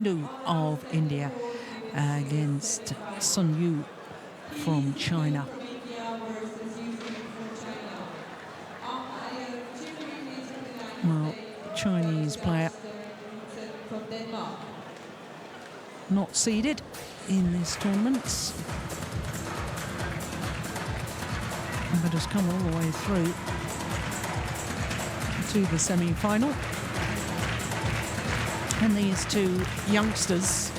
of India against Sun Yu from China. Well, Chinese player not seeded in this tournament, but has come all the way through to the semi-final. And these two youngsters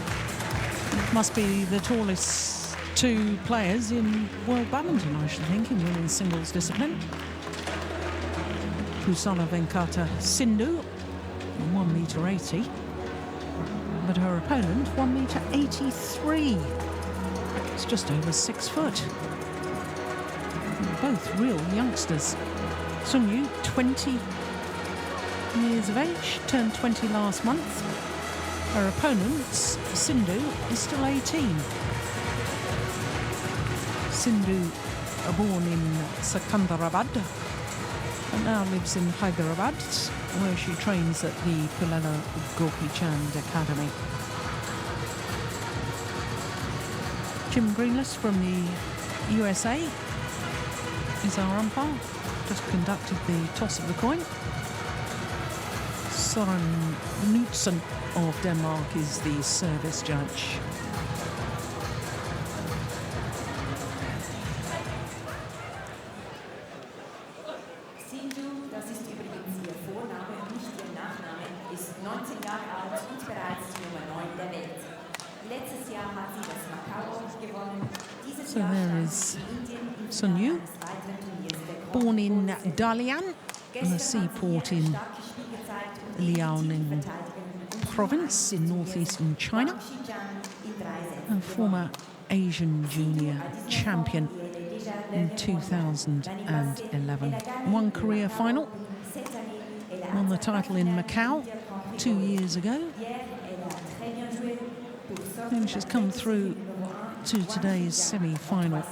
must be the tallest two players in world badminton, I should think, in women's singles discipline. Pusala Venkata Sindhu, 1.80 m, but her opponent 1.83 m. It's just over 6 foot. Both real youngsters. Sun Yu, 20 years of age, turned 20 last month. Her opponent, Sindhu, is still 18. Sindhu, born in Secunderabad, and now lives in Hyderabad, where she trains at the Pullela Gopi Chand Academy. Jim Greenless from the USA is our umpire. Just conducted the toss of the coin. Søren Knudsen of Denmark is the service judge. Sindhu, das ist übrigens ihr Vorname und nicht ihr Nachname, ist 19 Jahre alt und bereits die Nummer 9 der Welt. Letztes Jahr hat sie das Macau gewonnen. Dieses Jahr is Sun Yu, born in Dalian, a seaport in Liaoning province in northeastern China, a former Asian junior champion in 2011. Won career final, won the title in Macau 2 years ago, and she's come through to today's semi-final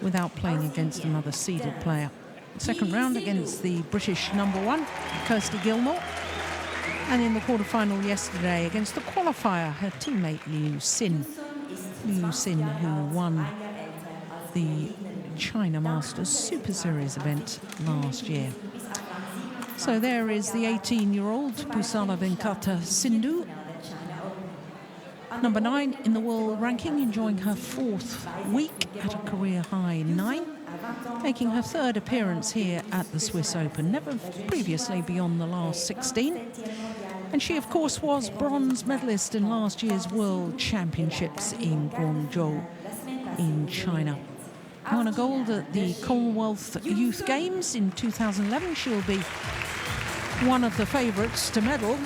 without playing against another seeded player. Second round against the British number one, Kirsty Gilmore, and in the quarterfinal yesterday against the qualifier, her teammate Liu Xin. Liu Xin, who won the China Masters Superseries event last year. So there is the 18-year-old Pusala Venkata Sindhu, number 9 in the world ranking, enjoying her 4th week at a career high 9, making her 3rd appearance here at the Swiss Open, never previously beyond the last 16. And she, of course, was bronze medalist in last year's World Championships in Guangzhou in China. Won a gold at the Commonwealth Youth Games in 2011. She'll be one of the favourites to medal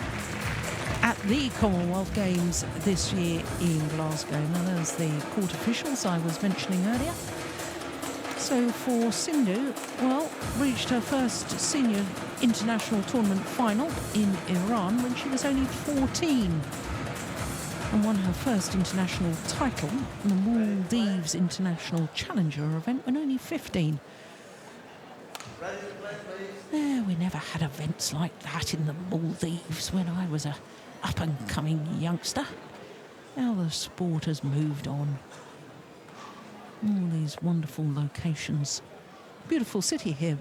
at the Commonwealth Games this year in Glasgow. Now there's the court officials I was mentioning earlier. So for Sindhu, well, reached her first senior international tournament final in Iran when she was only 14, and won her first international title in the Maldives International Challenger event when only 15. We never had events like that in the Maldives when I was a up-and-coming youngster. Now the sport has moved on. All these wonderful locations. Beautiful city here,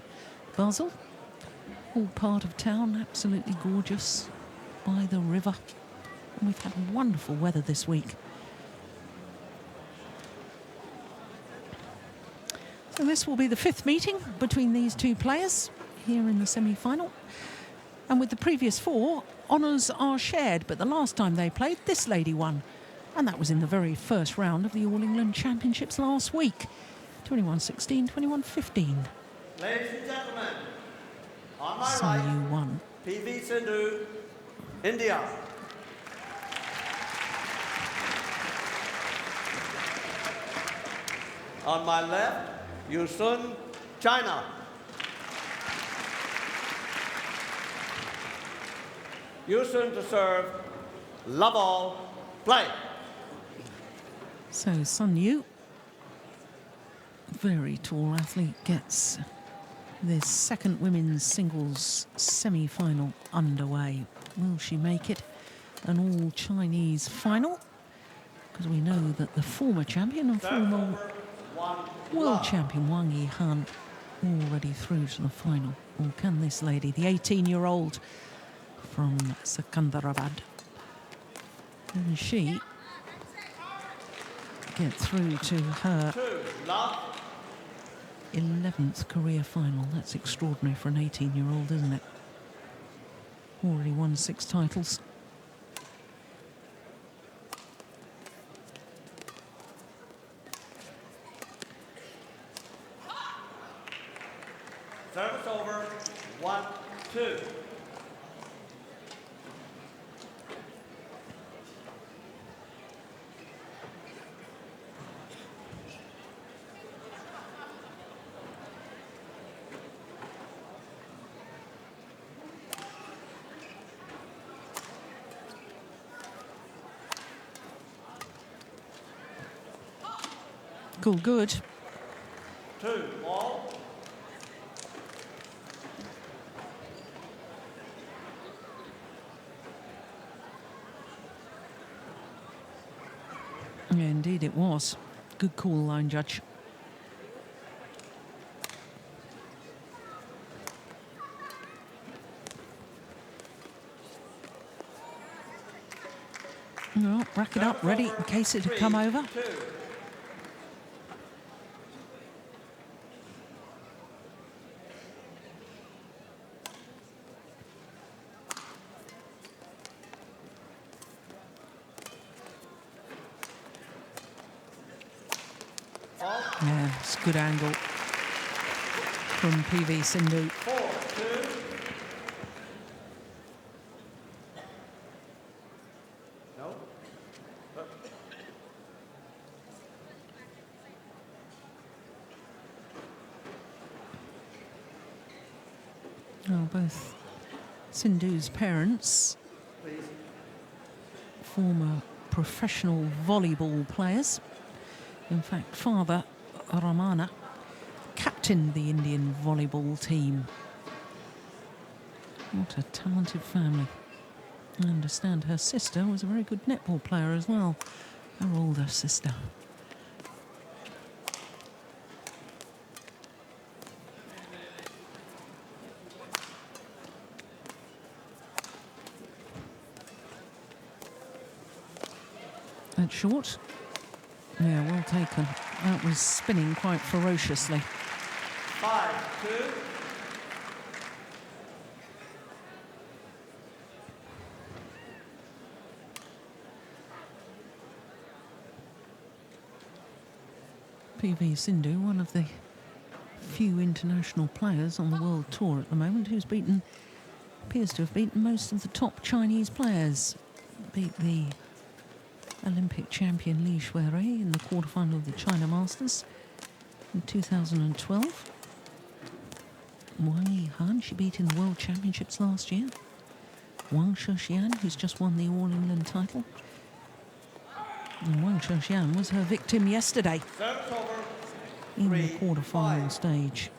Basel. All part of town, absolutely gorgeous, by the river. And we've had wonderful weather this week. So this will be the 5th meeting between these two players here in the semi-final. And with the previous 4, honours are shared, but the last time they played, this lady won. And that was in the very first round of the All England Championships last week. 21-16, 21-15. Ladies and gentlemen, on my So right, you won. PV Sindhu, India. On my left, Yusun, China. Yusun to serve, love all, play. So Sun Yu, very tall athlete, gets this second women's singles semi-final underway. Will she make it? an all-Chinese final, because we know that the former champion and former world champion Wang Yihan already through to the final. Or can this lady, the 18-year-old from Secunderabad, can she get through to her 11th career final? That's extraordinary for an 18-year-old, isn't it? Already won 6 titles. Service over. 1-2. Good. 2 all. Yeah, indeed it was. Good call, line judge. No, rack it up, ready in case it had come over. 2. Yeah, it's a good angle from PV Sindhu. 4-2. No. Oh, both Sindhu's parents, Please. former professional volleyball players. In fact, father, Ramana, captained the Indian volleyball team. What a talented family. I understand her sister was a very good netball player as well, her older sister. That's short. Yeah, well taken. That was spinning quite ferociously. 5-2. PV Sindhu, one of the few international players on the world tour at the moment who's appears to have beaten most of the top Chinese players. Beat the Olympic champion Li Shuirui in the quarterfinal of the China Masters in 2012. Wang Yihan, she beat in the World Championships last year. Wang Sheshian, who's just won the All England title. And Wang Sheshian was her victim yesterday Service over. in the 3-5. quarterfinal stage.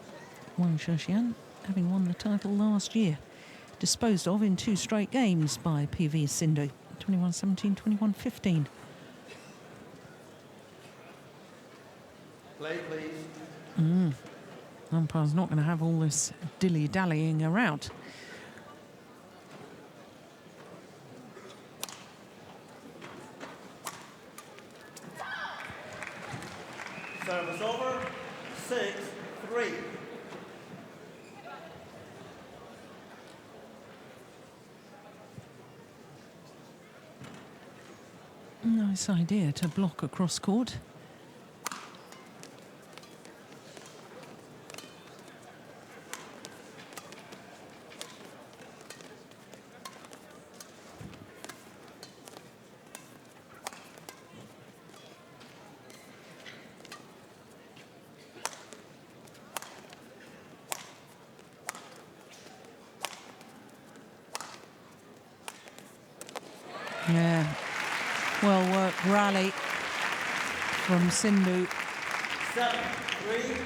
Wang Sheshian, having won the title last year, disposed of in 2 straight games by PV Sindhu. 21-17, 21-15. Play, please. Umpire's not going to have all this dilly-dallying around. Service over. 6-3. Nice idea to block across court. Yeah. Well worked rally from Sindhu. 7-3.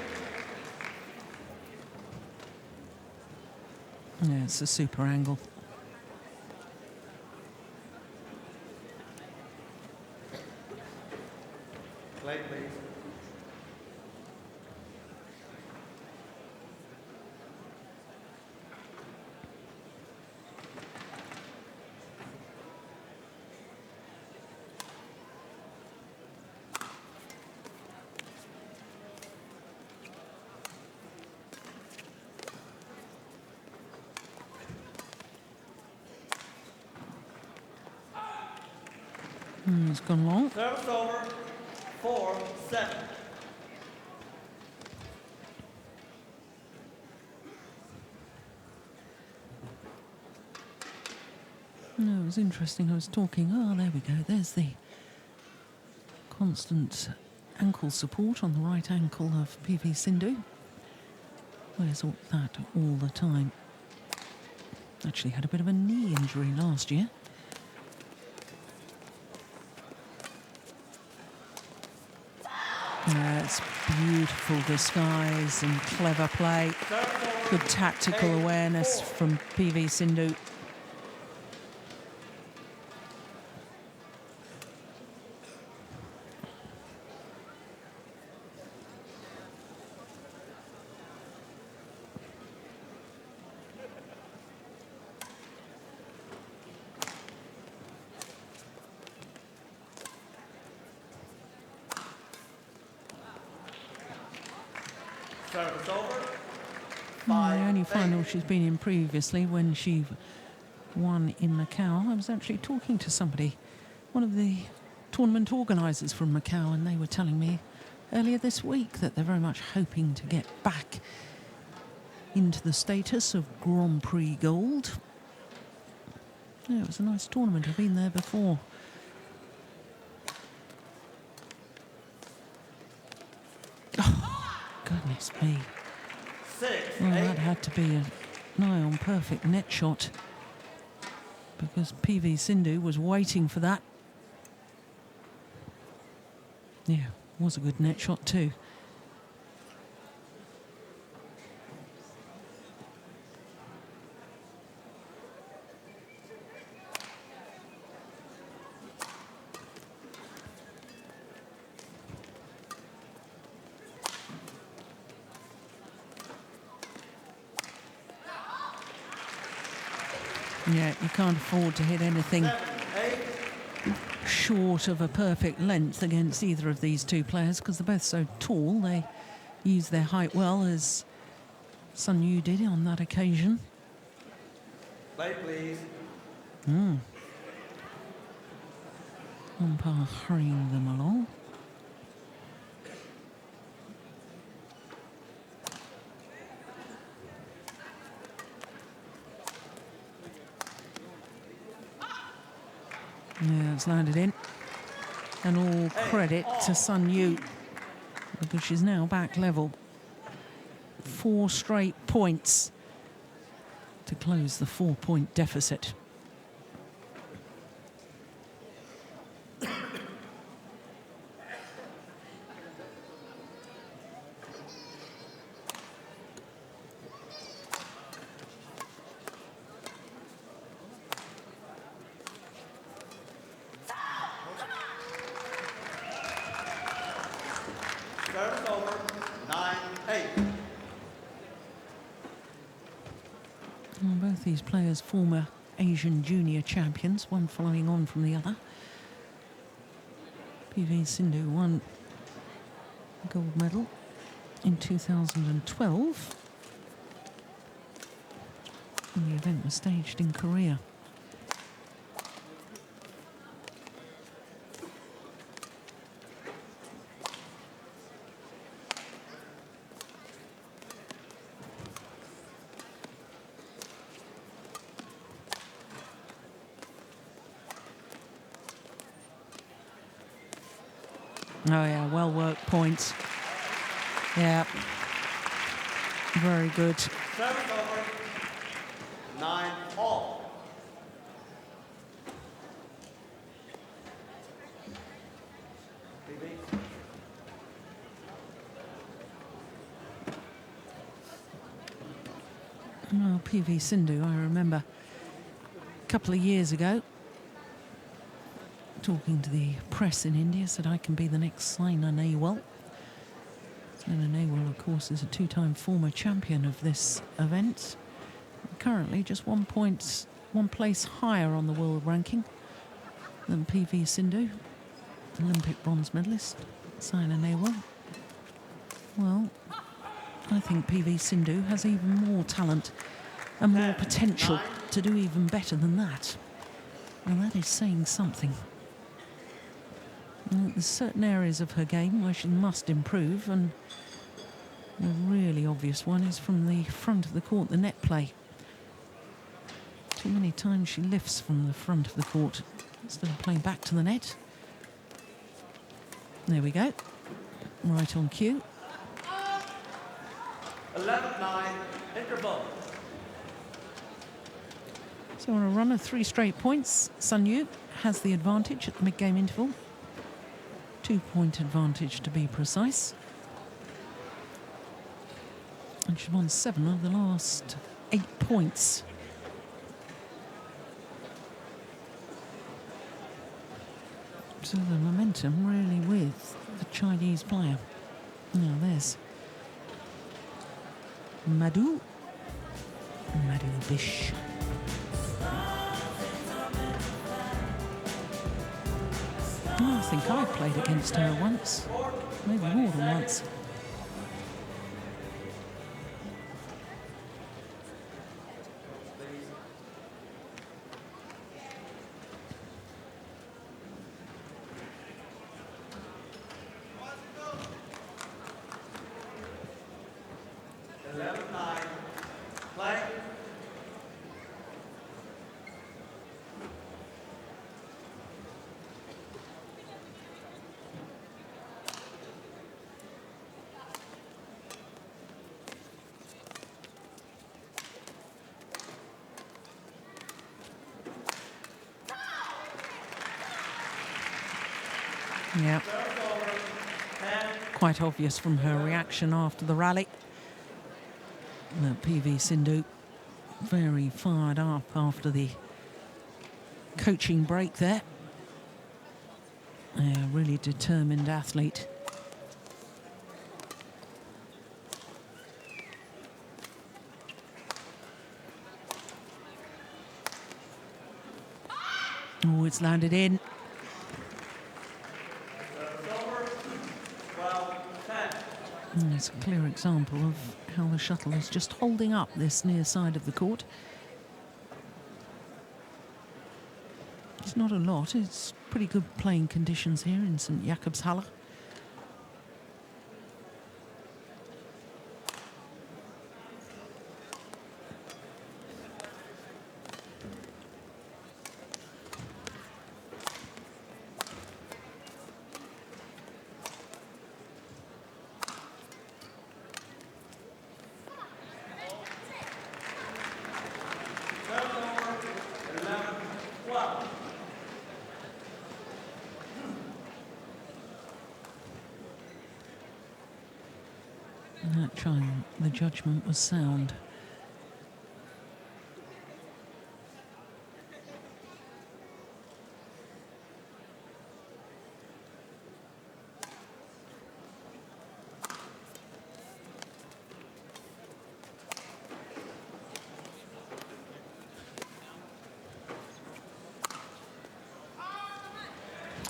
Yeah, it's a super angle. Play, please. It's gone long. Service over. 4-7. No, it was interesting. I was talking. Oh, there we go. There's the constant ankle support on the right ankle of PV Sindhu. Wears that all the time. Actually had a bit of a knee injury last year. It's beautiful disguise and clever play. Good tactical awareness from PV Sindhu. Service over. The only 5-8. final she's been in previously, when she won in Macau, I was actually talking to somebody, one of the tournament organisers from Macau, and they were telling me earlier this week that they're very much hoping to get back into the status of Grand Prix Gold. Yeah, it was a nice tournament. I've been there before. Goodness me. 6-8. Well, that had to be a nigh on perfect net shot, because PV Sindhu was waiting for that. Yeah, was a good net shot too. Yeah, you can't afford to hit anything 7-8. short of a perfect length against either of these two players, because they're both so tall. They use their height well, as Sun Yu did on that occasion. Play, please. Umpire hurrying them along. Yeah, it's landed in. And all credit to Sun Yu, because she's now back level. 4 straight points to close the 4-point deficit. Service over. 9-8. Well, both these players former Asian junior champions, one following on from the other. PV Sindhu won a gold medal in 2012. And the event was staged in Korea. Oh yeah, well worked points. Yeah. Very good. Service over. 9-all. Well, PV Sindhu, I remember a couple of years ago, talking to the press in India, said I can be the next Saina Nehwal. Saina Nehwal, of course, is a two-time former champion of this event. Currently just 1 place higher on the world ranking than PV Sindhu, Olympic bronze medalist, Saina Nehwal. Well, I think PV Sindhu has even more talent and more potential to do even better than that. And that is saying something. There's certain areas of her game where she must improve, and the really obvious one is from the front of the court, the net play. Too many times she lifts from the front of the court instead of playing back to the net. There we go. Right on cue. 11-9, interval. So on a run of 3 straight points, Sun Yu has the advantage at the mid-game interval. 2-point advantage to be precise. And she's won 7 of the last 8 points. So the momentum really with the Chinese player. Now there's Madhu Bish. I think I played against her once, maybe more than once. Yeah, quite obvious from her reaction after the rally that PV Sindhu very fired up after the coaching break there. A really determined athlete. Oh, it's landed in. And it's a clear example of how the shuttle is just holding up this near side of the court. It's not a lot, it's pretty good playing conditions here in St. Jakobshalle. That time, the judgment was sound.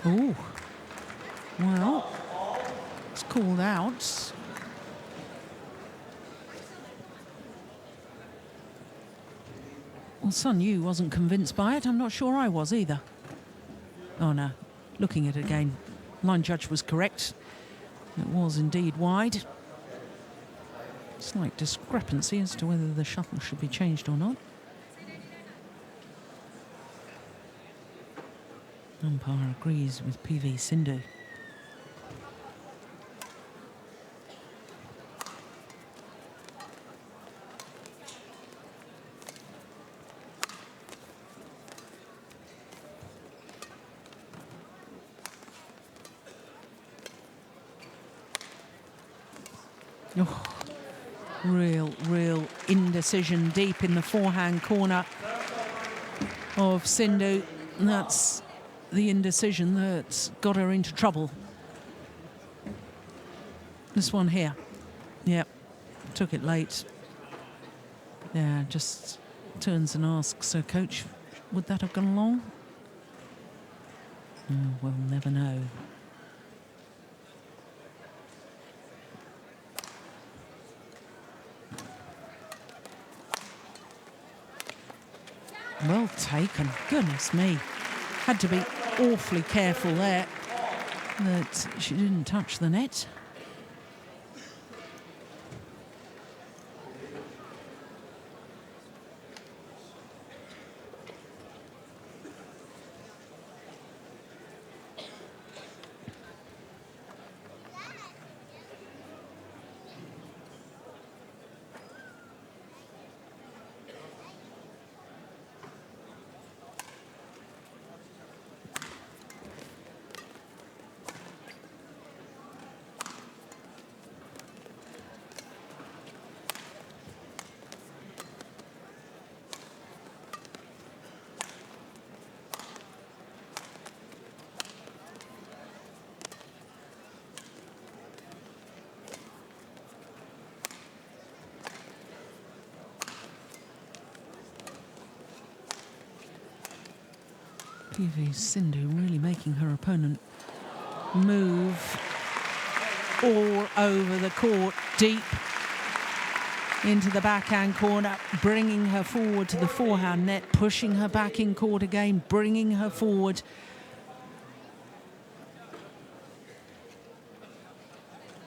Oh, well, it's called out. Well, Sun Yu wasn't convinced by it. I'm not sure I was either. Oh no, looking at it again, line judge was correct. It was indeed wide. Slight discrepancy as to whether the shuttle should be changed or not. Umpire agrees with PV Sindhu. Oh, real indecision deep in the forehand corner of Sindhu. That's the indecision that's got her into trouble. This one here. Yep, took it late. Yeah, just turns and asks her coach, would that have gone long? We'll never know. Well taken, goodness me. Had to be awfully careful there that she didn't touch the net. PV Sindhu really making her opponent move all over the court, deep into the backhand corner, bringing her forward to the forehand net, pushing her back in court again, bringing her forward.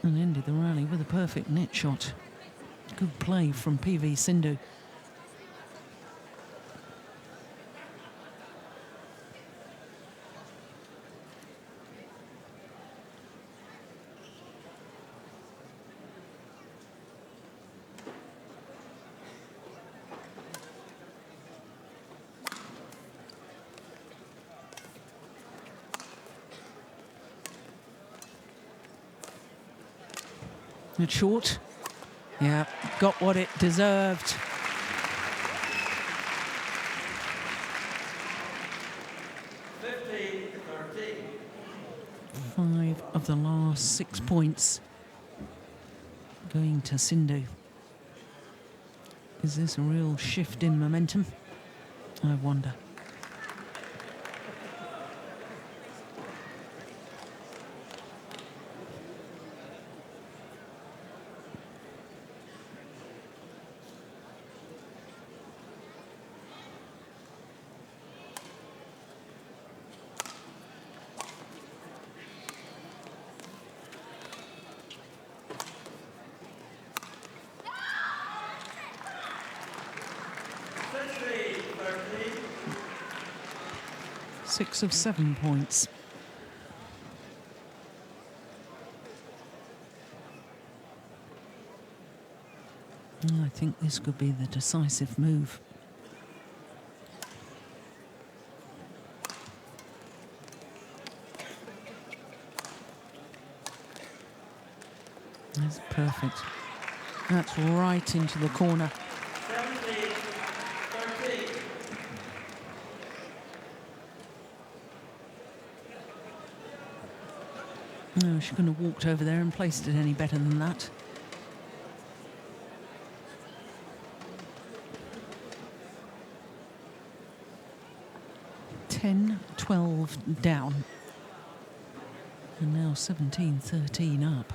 And ended the rally with a perfect net shot. Good play from PV Sindhu. It's short. Yeah, got what it deserved. Five of the last 6 points going to Sindhu. Is this a real shift in momentum? I wonder. Six of 7 points. I think this could be the decisive move. That's perfect. That's right into the corner. No, she couldn't have walked over there and placed it any better than that. (10-12) down. And now 17-13 up.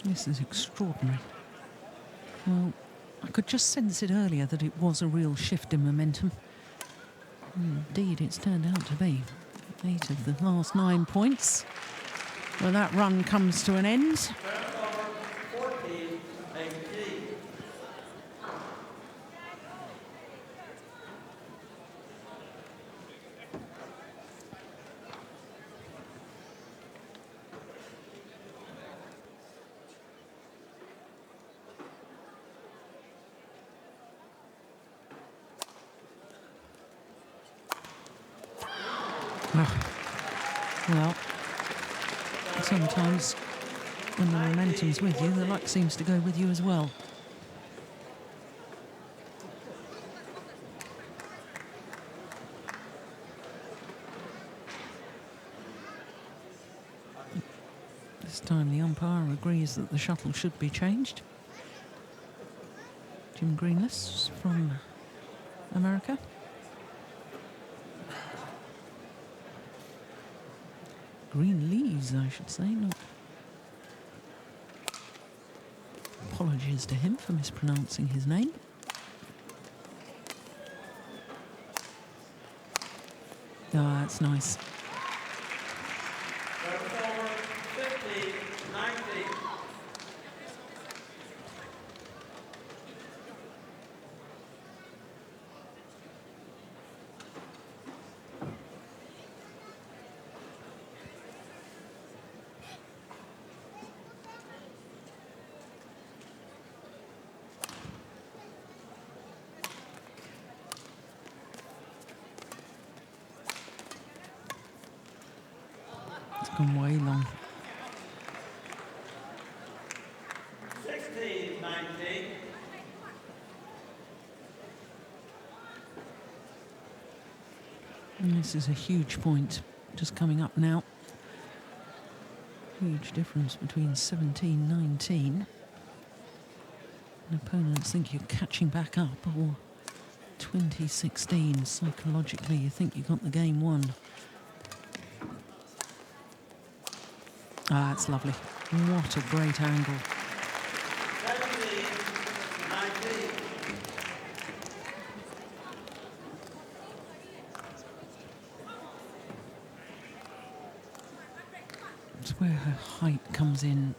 This is extraordinary. Well, I could just sense it earlier that it was a real shift in momentum. Indeed, it's turned out to be. 8 of the last 9 points. Well, that run comes to an end. Well, sometimes when the momentum's with you, the luck seems to go with you as well. This time the umpire agrees that the shuttle should be changed. Jim Greenless from America. Green Leaves, I should say. Not. Apologies to him for mispronouncing his name. Ah, that's nice. Gone way long. 16, 19. And this is a huge point just coming up now. Huge difference between 17-19. And opponents think you're catching back up, or 20-16. Psychologically, you think you got the game won. Ah, it's lovely. What a great angle. 17, 19. It's where her height comes in.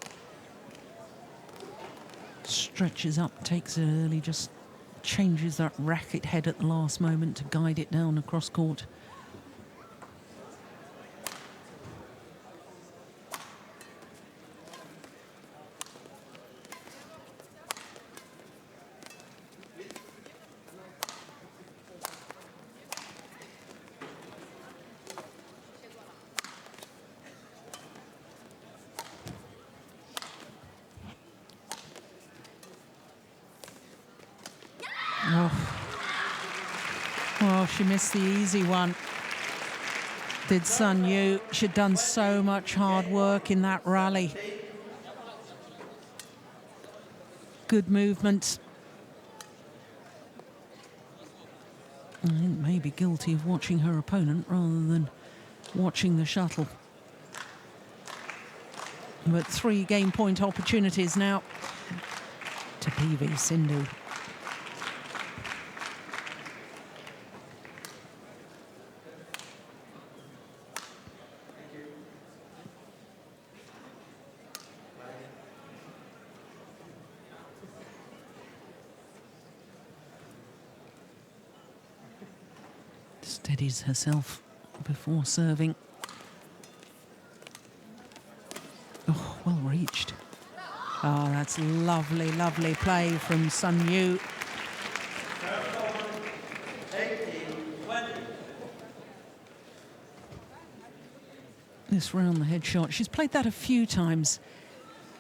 Stretches up, takes it early, just changes that racket head at the last moment to guide it down across court. Oh, she missed the easy one. Did Sun Yu. She'd done so much hard work in that rally. Good movement. I think maybe guilty of watching her opponent rather than watching the shuttle. But 3 game point opportunities now to PV Sindhu. Steadies herself before serving. Oh, well reached. Oh, that's lovely, lovely play from Sun Yu. 18-20. This round the head shot. She's played that a few times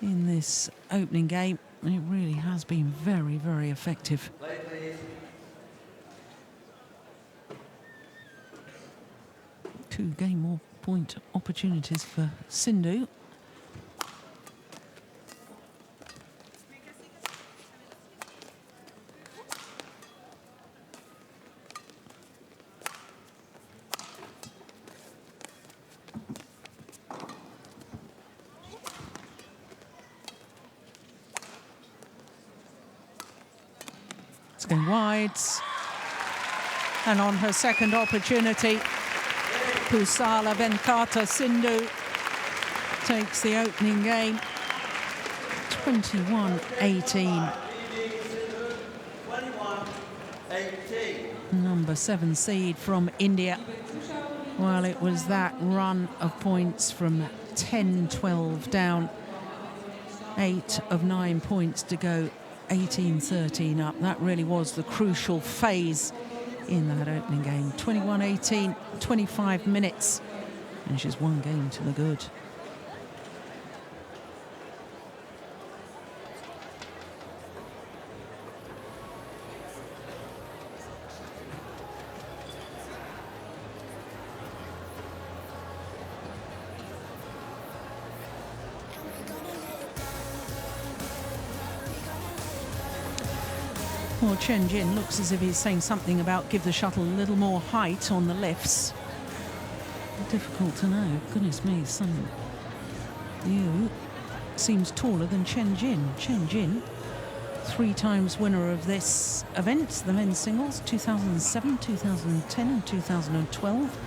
in this opening game. It really has been very, very effective. Play, please. 2 game point opportunities for Sindhu. It's going wide. And on her second opportunity, Pusala Venkata Sindhu takes the opening game, 21-18. 21-18. Number 7 seed from India. Well, it was that run of points from 10-12 down, 8 of 9 points to go, 18-13 up. That really was the crucial phase in that opening game. 21-18, 25 minutes, and she's one game to the good. Well, Chen Jin looks as if he's saying something about give the shuttle a little more height on the lifts. Difficult to know. Goodness me, Sun Yu seems taller than Chen Jin. Chen Jin, 3 times winner of this event, the men's singles, 2007, 2010 and 2012.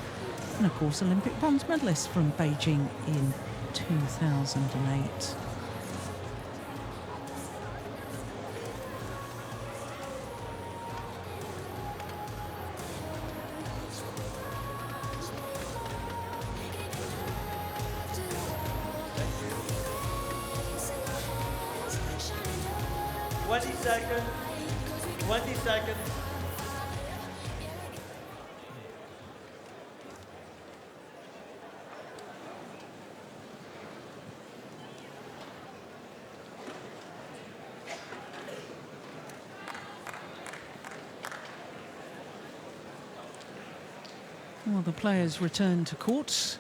And of course, Olympic bronze medalist from Beijing in 2008. Well, the players return to court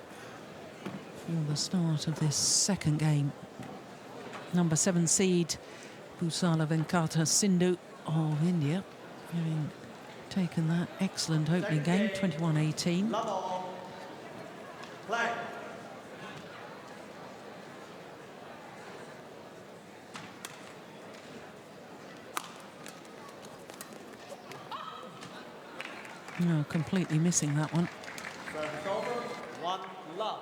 for the start of this second game. Number 7 seed, Bhusala Venkata Sindhu of India, having taken that excellent opening game, 21-18. Play. No, completely missing that one. Service over. 1 love.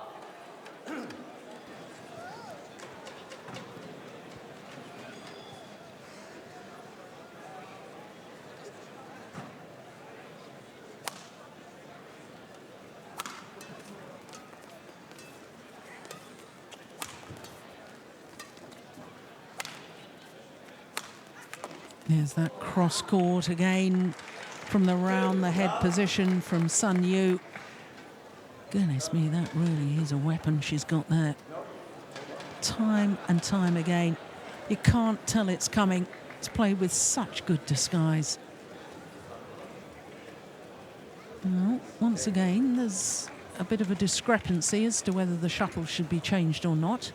There's that cross court again from the round the head position from Sun Yu. Goodness me, that really is a weapon she's got there. Time and time again. You can't tell it's coming. It's played with such good disguise. Well, once again, there's a bit of a discrepancy as to whether the shuttle should be changed or not.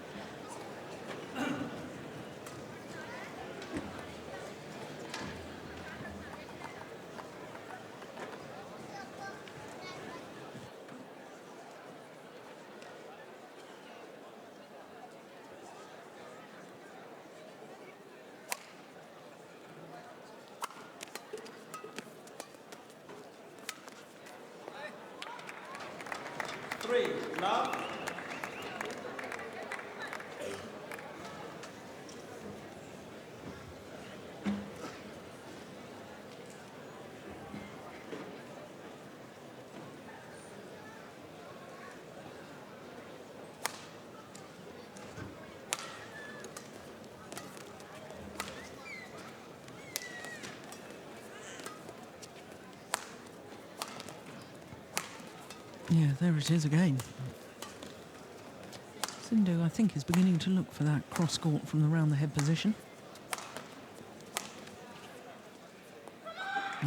Love. Yeah, there it is again. Sindhu, I think, is beginning to look for that cross court from the round the head position.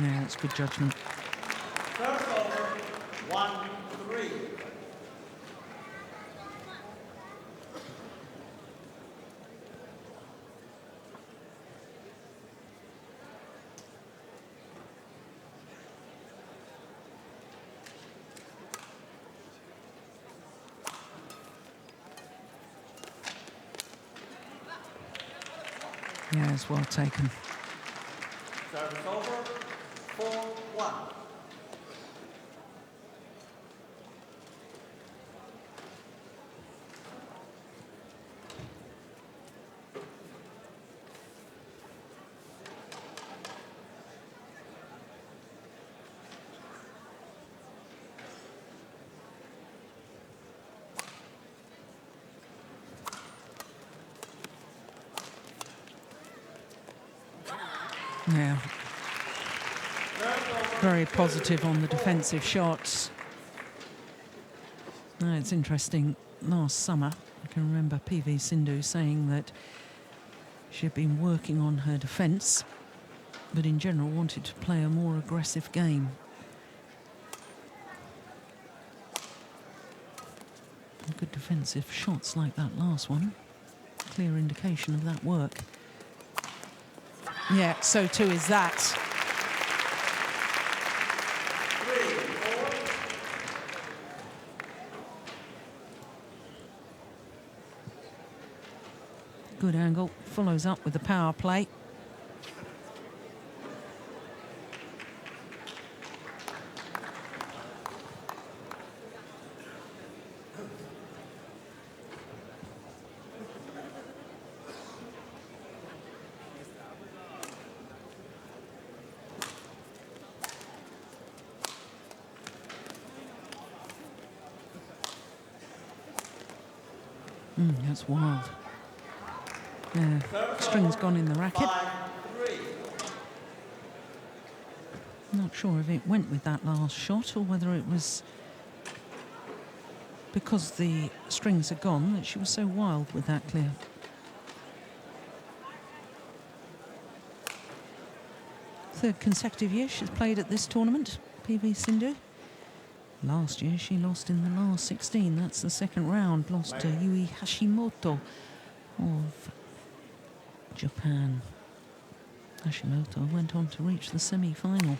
Yeah, it's good judgment. First over. 1-3. Yeah, it's well taken. Service over. 4-1. Yeah. First over. very positive on the defensive shots. Now, it's interesting, last summer, I can remember PV Sindhu saying that she had been working on her defence, but in general wanted to play a more aggressive game. Good defensive shots like that last one. Clear indication of that work. Yeah, so too is that. 3-4. Good angle, follows up with the power play. That's wild. String's gone in the racket. 5-3. Not sure if it went with that last shot or whether it was because the strings are gone that she was so wild with that clear. Third consecutive year she's played at this tournament, PV Sindhu. Last year she lost in the last 16. That's the second round. Lost to Yui Hashimoto of Japan. Hashimoto went on to reach the semi-final.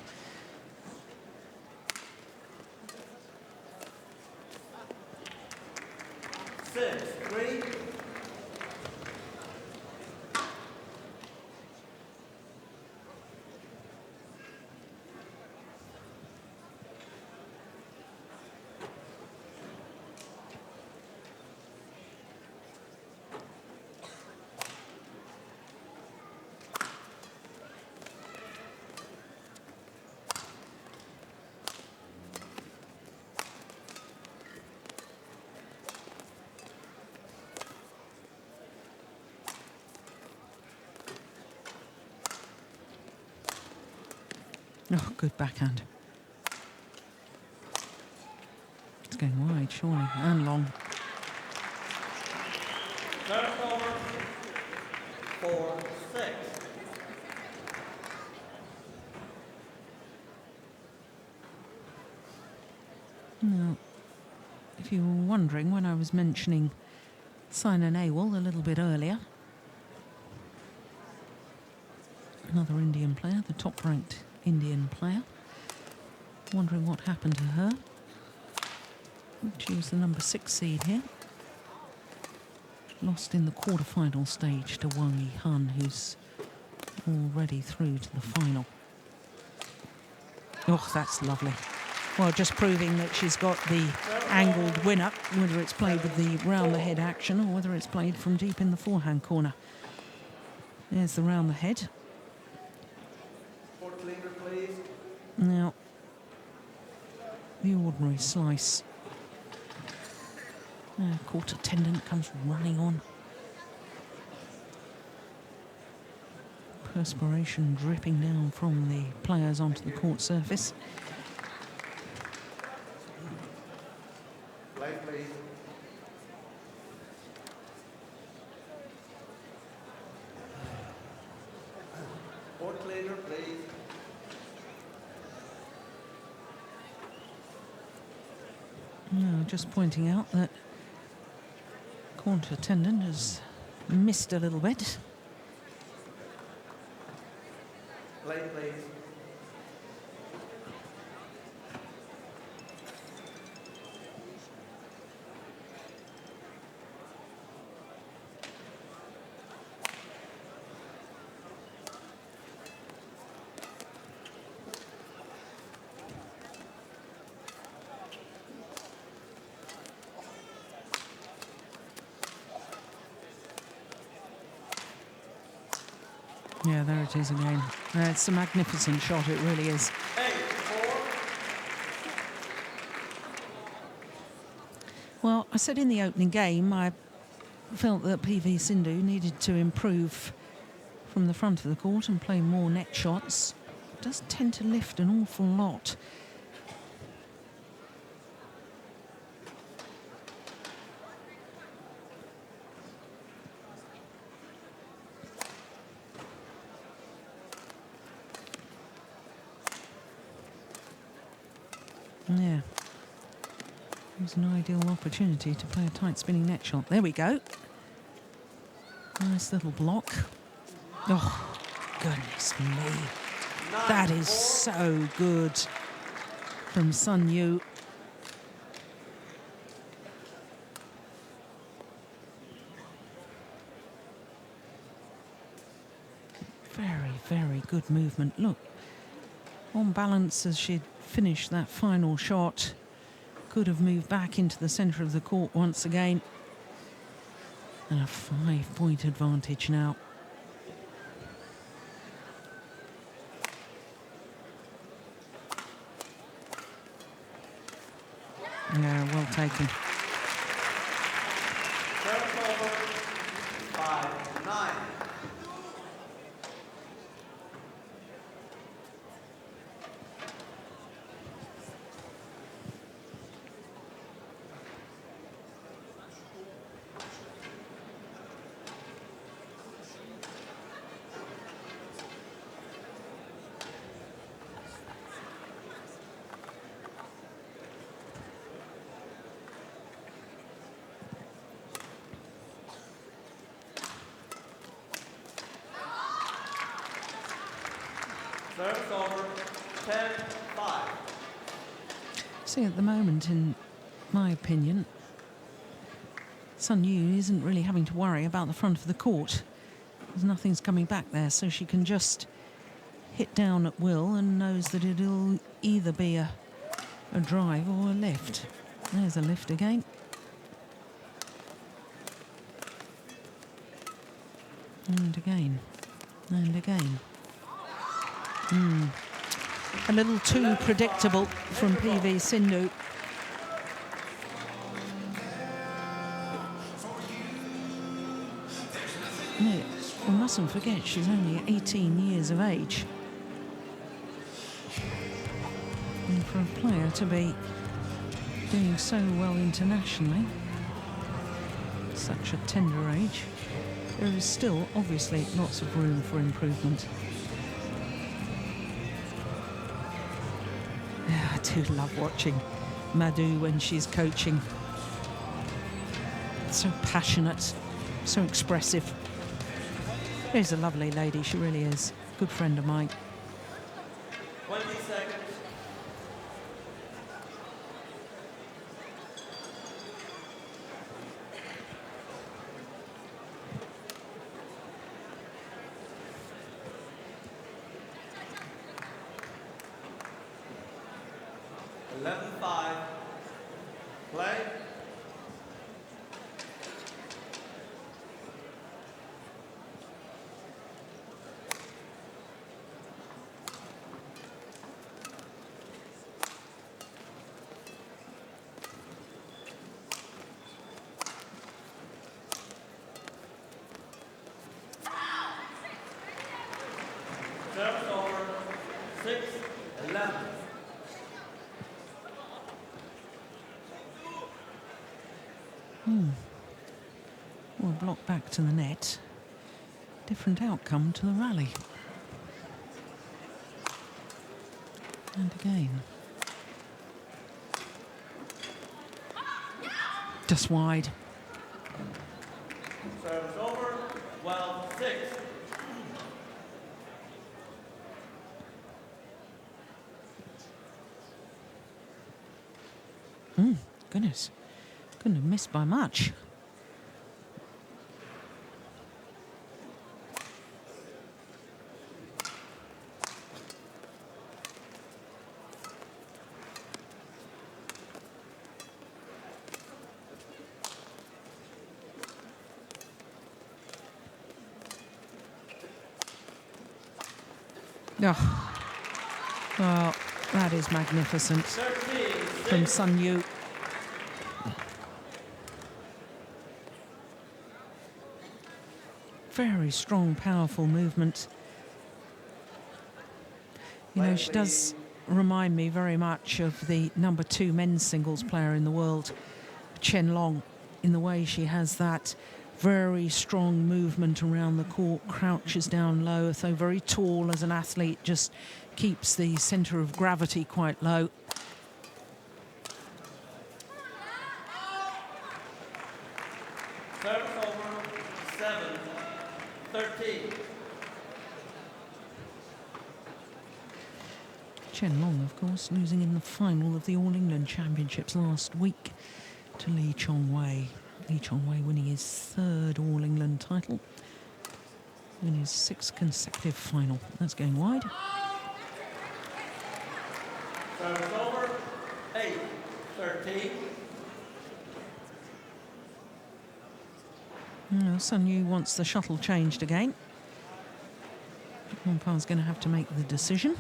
Oh, good backhand. It's going wide, surely, and long. Service over. 4-6. Now, if you were wondering when I was mentioning Saina Nehwal a little bit earlier, another Indian player, the top-ranked Indian player. Wondering what happened to her. She was the number 6 seed here. Lost in the quarter-final stage to Wang Yihan, who's already through to the final. Oh, that's lovely. Well, just proving that she's got the angled winner, whether it's played with the round-the-head action or whether it's played from deep in the forehand corner. There's the round-the-head. Now, the ordinary slice. Court attendant comes running on. Perspiration dripping down from the players onto the court surface. Light, please. Court leader, please. No, just pointing out that court attendant has missed a little bit. Light, please. Yeah, there it is again. It's a magnificent shot, it really is. 8-4. Well, I said in the opening game, I felt that PV Sindhu needed to improve from the front of the court and play more net shots does tend to lift an awful lot. Yeah. It was an ideal opportunity to play a tight spinning net shot. There we go. Nice little block. Oh, goodness me. That is so good from Sun Yu. Very, very good movement. Look, on balance as she'd finished that final shot, could have moved back into the centre of the court once again. And a 5-point advantage now. Yeah, well taken. Service over, 5-9. Service over, 10-5. See, at the moment, in my opinion, Sun Yu isn't really having to worry about the front of the court. There's nothing's coming back there, so she can just hit down at will and knows that it'll either be a drive or a lift. There's a lift again. And again. And again. A little too predictable from PV Sindhu. No, we mustn't forget she's only 18 years of age. And for a player to be doing so well internationally, such a tender age, there is still obviously lots of room for improvement. I do love watching Madhu when she's coaching. So passionate, so expressive. She's a lovely lady, she really is. Good friend of mine. 20 seconds. Play. Service over, 6-11. Well, block back to the net. Different outcome to the rally. And again. Just wide. Service over, 12-6. Goodness. Couldn't have missed by much. Oh, well, that is magnificent from Sun Yu. Very strong, powerful movement. You know, she does remind me very much of the #2 men's singles player in the world, Chen Long, in the way she has that very strong movement around the court, crouches down low, so very tall as an athlete, just keeps the centre of gravity quite low. Service over, 7-13. Chen Long, of course, losing in the final of the All England Championships last week to Lee Chong Wei. Lee Chong Wei winning his 3rd All England title in his 6th consecutive final. That's going wide. Service over, 8-13. Sun Yu wants the shuttle changed again. Umpire's going to have to make the decision.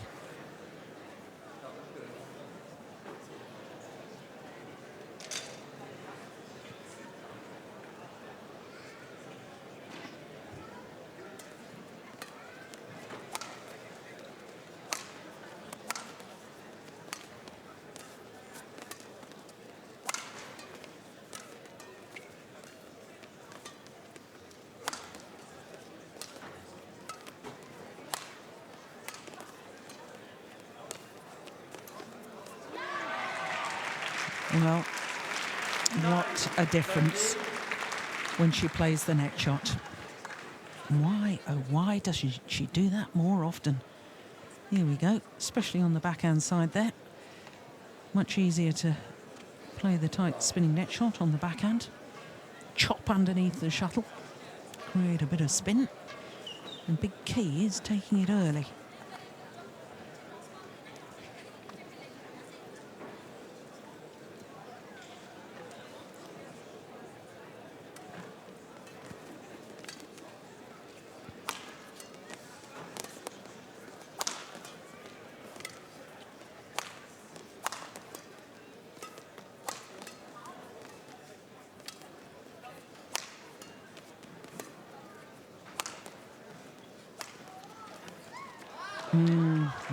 Well, what a difference when she plays the net shot. Why, oh why does she do that more often? Here we go, especially on the backhand side there. Much easier to play the tight spinning net shot on the backhand. Chop underneath the shuttle, create a bit of spin. And big key is taking it early.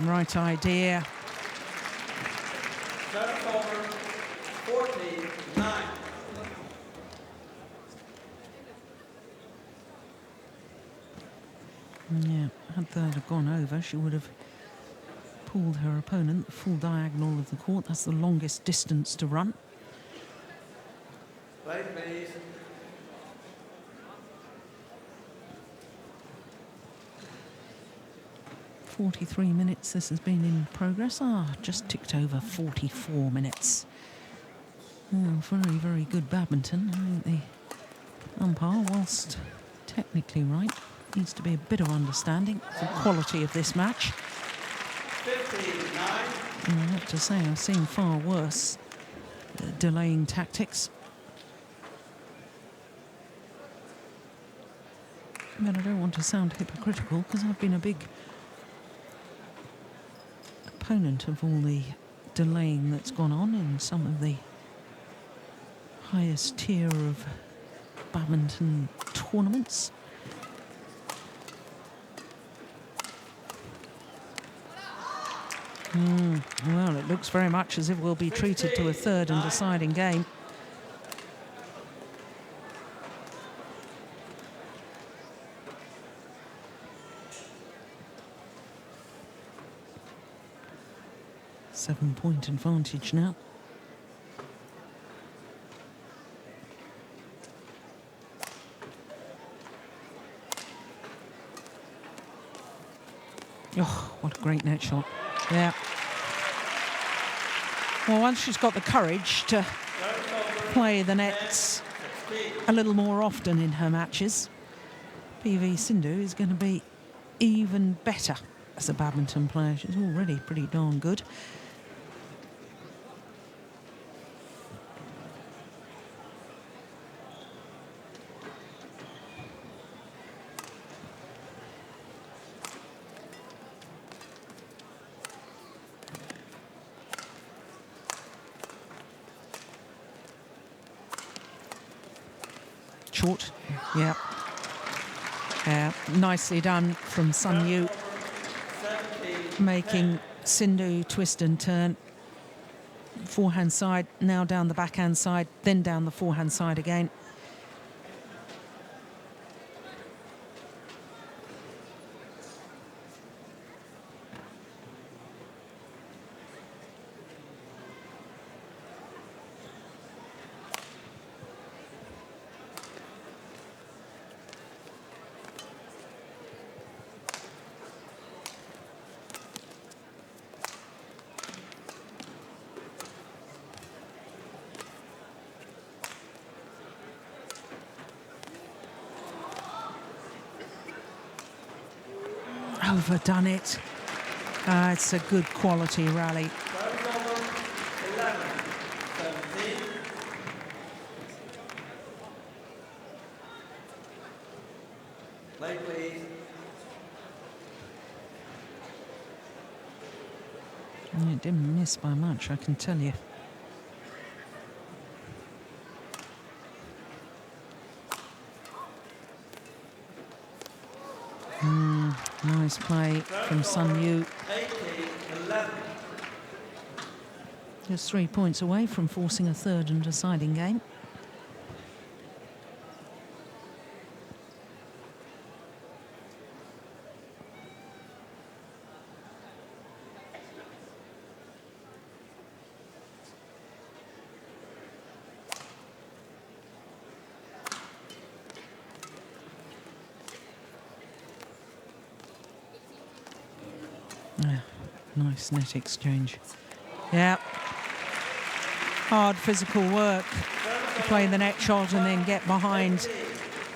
Right idea. Service over, 14-9. Yeah, had that have gone over, she would have pulled her opponent the full diagonal of the court. That's the longest distance to run. Right, please. 43 minutes this has been in progress. Just ticked over 44 minutes. Very, very good badminton. I think the umpire, whilst technically right, needs to be a bit of understanding of the quality of this match. 15-9. And I have to say, I've seen far worse delaying tactics. But I don't want to sound hypocritical because I've been a big opponent of all the delaying that's gone on in some of the highest tier of badminton tournaments. Well, it looks very much as if we'll be treated to a third and deciding game. Seven-point advantage now. Oh, what a great net shot. Yeah. Well, once she's got the courage to play the nets a little more often in her matches, PV Sindhu is going to be even better as a badminton player. She's already pretty darn good. Short, yeah. Nicely done from Sun Yu, making Sindhu twist and turn. Forehand side, now down the backhand side, then down the forehand side again. Overdone it. It's a good quality rally. Service over, 11, 17. Play, please. And it didn't miss by much, I can tell you. Nice play from Sun Yu. 18-11. Just 3 points away from forcing a third and deciding game. Nice net exchange. Yeah. Hard physical work to play the net shot and then get behind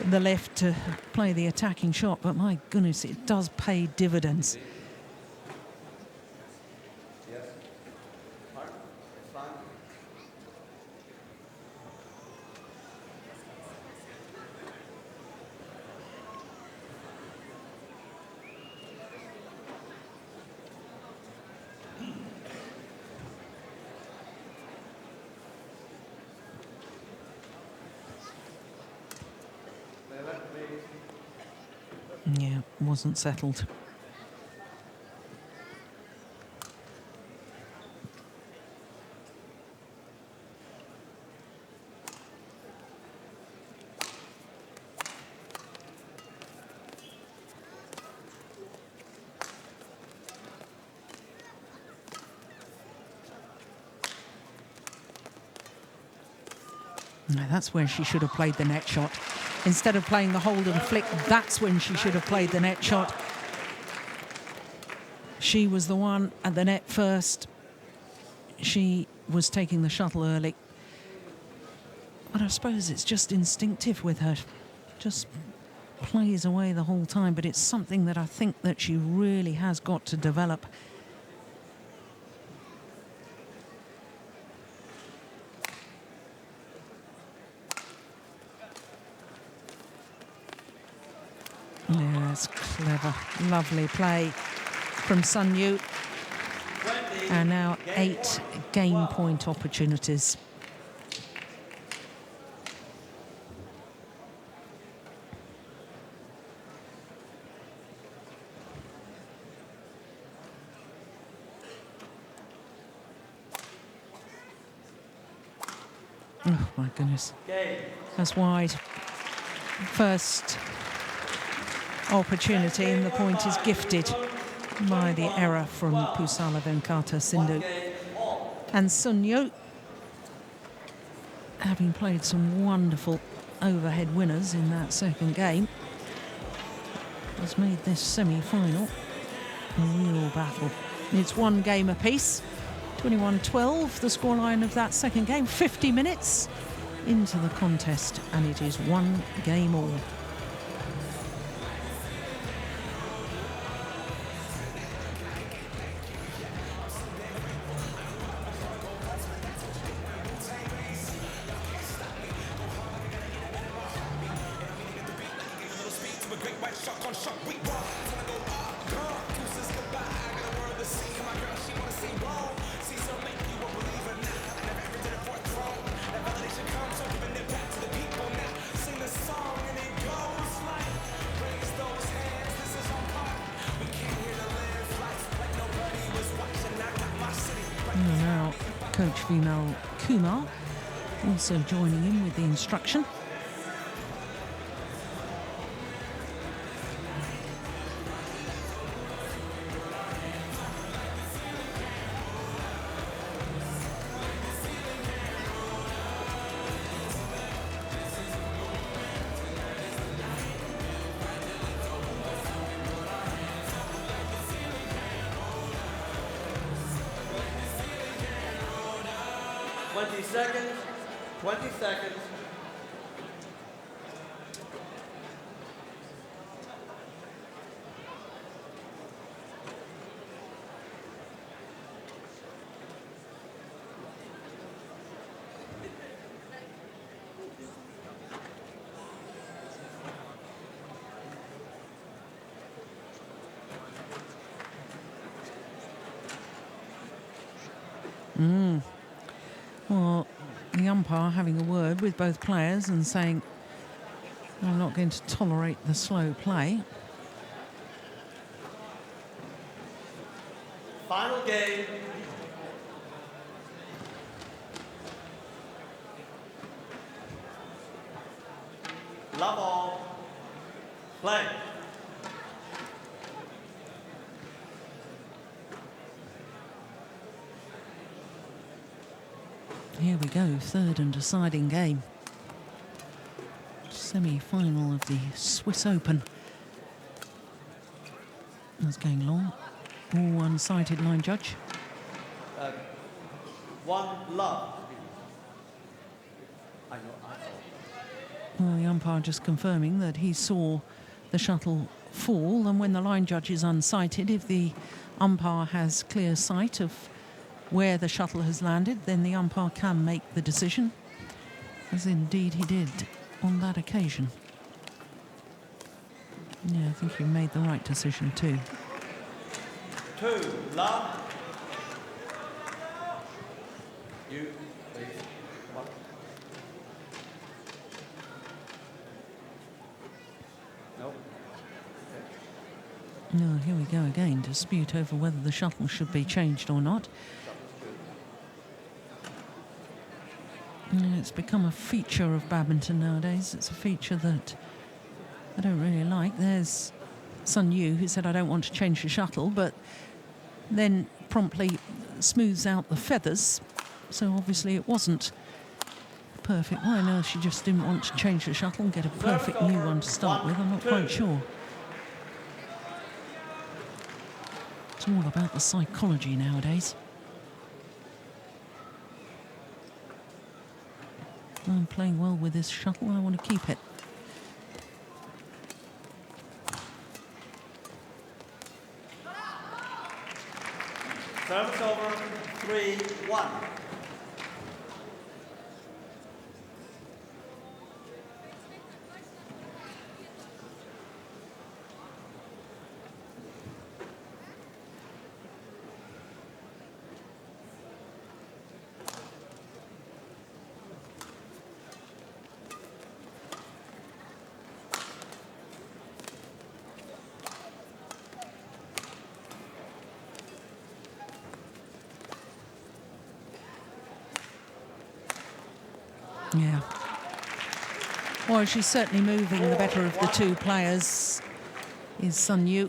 the left to play the attacking shot. But my goodness, it does pay dividends. Yes. Hard. It's fine. Yeah, wasn't settled. No, that's where she should have played the net shot. Instead of playing the hold and flick, that's when she should have played the net shot. She was the one at the net first. She was taking the shuttle early. But I suppose it's just instinctive with her. Just plays away the whole time, but it's something that I think that she really has got to develop. Yeah, it's clever. Lovely play from Sun Yu. And now 8 game point opportunities. Oh my goodness. That's wide. First opportunity, and the point is gifted by the error from Pusala Venkata Sindhu. And Sun Yu, having played some wonderful overhead winners in that second game, has made this semi-final a real battle. It's one game apiece. 21-12, the scoreline of that second game. 50 minutes into the contest, and it is one game all. coach female Kumar, also joining in with the instruction. Seconds, 20 seconds. Well, the umpire having a word with both players and saying, I'm not going to tolerate the slow play. Final game. Love all. Play. Here we go, third and deciding game. Semi-final of the Swiss Open. That's going long. All one-sided line judge. One love. Well, the umpire just confirming that he saw the shuttle fall, and when the line judge is unsighted, if the umpire has clear sight of where the shuttle has landed, then the umpire can make the decision, as indeed he did on that occasion. Yeah, I think he made the right decision too. 2 love. You, please. 1. Nope. No, here we go again. Dispute over whether the shuttle should be changed or not. Yeah, it's become a feature of badminton nowadays. It's a feature that I don't really like. There's Sun Yu, who said, I don't want to change the shuttle, but then promptly smooths out the feathers. So obviously it wasn't perfect. Why on earth she just didn't want to change the shuttle and get a perfect new one to start with, I'm not quite sure. It's all about the psychology nowadays. I'm playing well with this shuttle, I want to keep it. Service over. 3-1. Yeah. Well, she's certainly moving the better of the two players, is Sun Yu.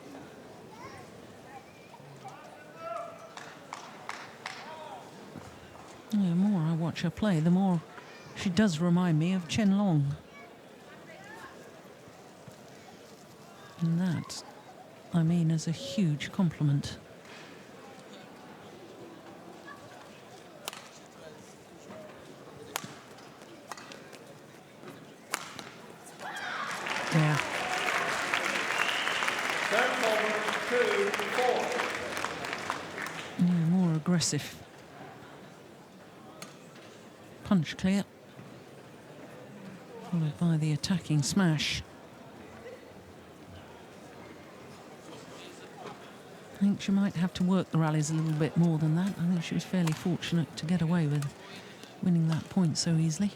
The more I watch her play, the more she does remind me of Chen Long. And that, I mean, is a huge compliment. Yeah. Service over. 2-4. Yeah, more aggressive. Punch clear. Followed by the attacking smash. I think she might have to work the rallies a little bit more than that. I think she was fairly fortunate to get away with winning that point so easily.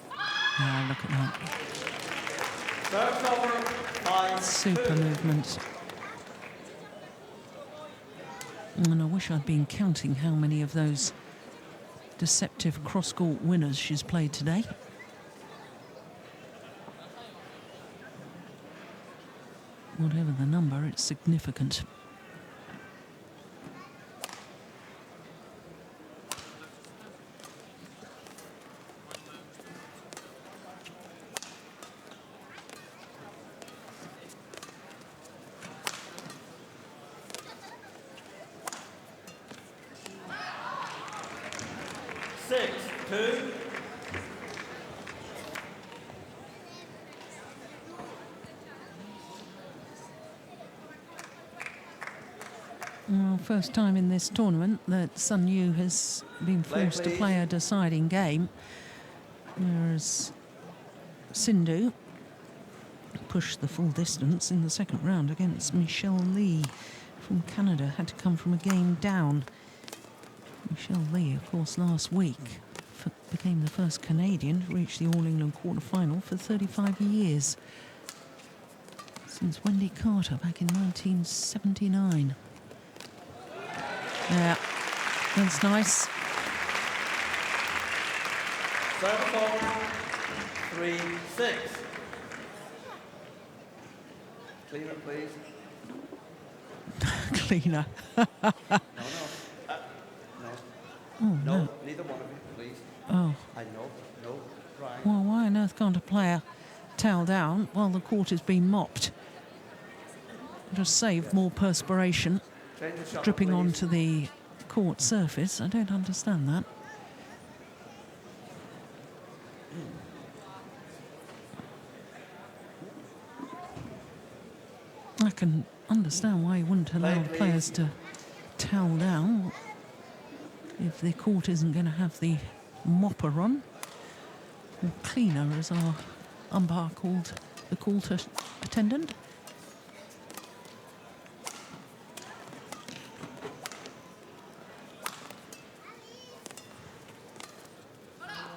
Ah, look at that. Service over. 5-2. Super movement. And I wish I'd been counting how many of those deceptive cross-court winners she's played today. Whatever the number, it's significant. Well, first time in this tournament that Sun Yu has been forced to play a deciding game, whereas Sindhu pushed the full distance in the second round against Michelle Lee from Canada, had to come from a game down. Michelle Lee, of course, last week became the first Canadian to reach the All England quarter-final for 35 years, since Wendy Carter back in 1979. Yeah, that's nice. Service over, 3-6. Cleaner, please. Cleaner. No. Oh, no. Neither one of you, please. Oh. I know, no, try. Well, why on earth can't a player towel down while the court is being mopped? Just save more perspiration Change the shot, dripping please. onto the court surface. I don't understand that. I can understand why you wouldn't allow Play, players to towel down if the court isn't going to have the mopper on, or cleaner, as our umpire called the court attendant.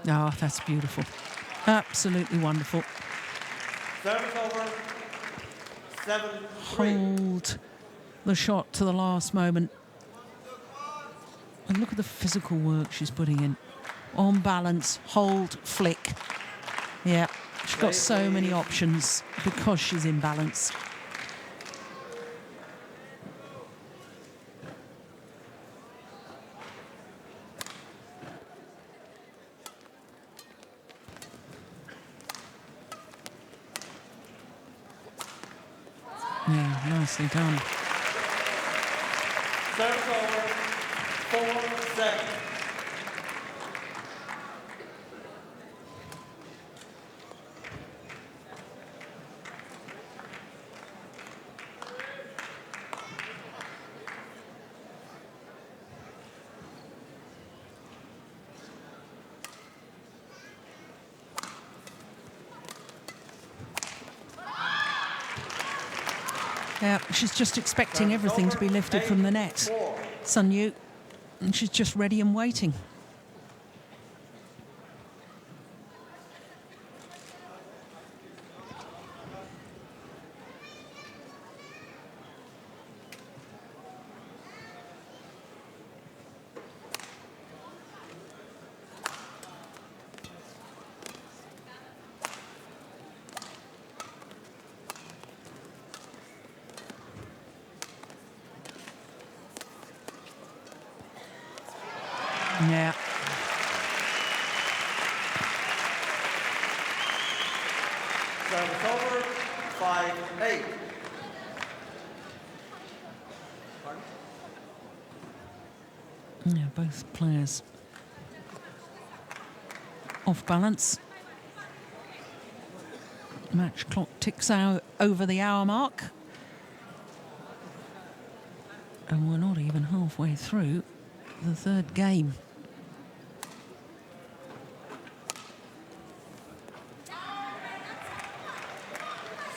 Oh, that's beautiful. Absolutely wonderful. Service over, 7-3. Hold the shot to the last moment. And look at the physical work she's putting in. On balance, hold, flick. Yeah, she's got so many options because she's in balance. Yeah, nicely done. Service over, 4-7. Yeah, she's just expecting everything to be lifted from the net, Sun Yu, and she's just ready and waiting. Yeah. Service over, 5-8. Pardon? Yeah, both players off balance. Match clock ticks out over the hour mark. And we're not even halfway through the third game.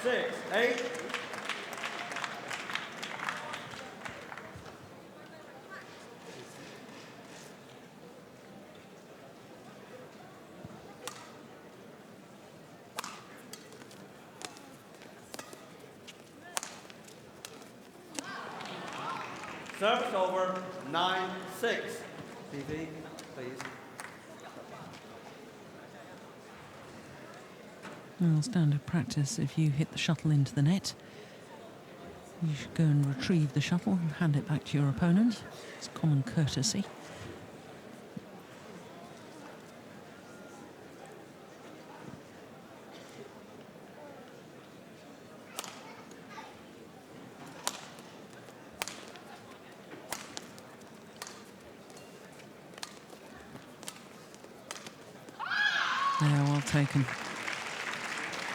Six, 8. Service over, 9-6. TV, please. Well, standard practice, if you hit the shuttle into the net, you should go and retrieve the shuttle and hand it back to your opponent. It's common courtesy. Yeah, well taken.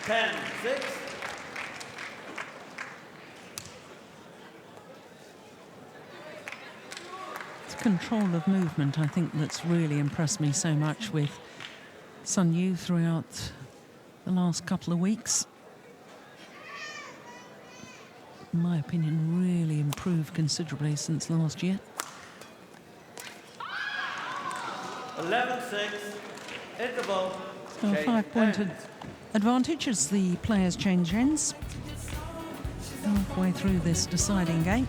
10-6. It's control of movement, I think, that's really impressed me so much with Sun Yu throughout the last couple of weeks. In my opinion, really improved considerably since last year. 11-6. Interval. So a Change 5-point ends. advantage as the players change ends. Halfway through this deciding game.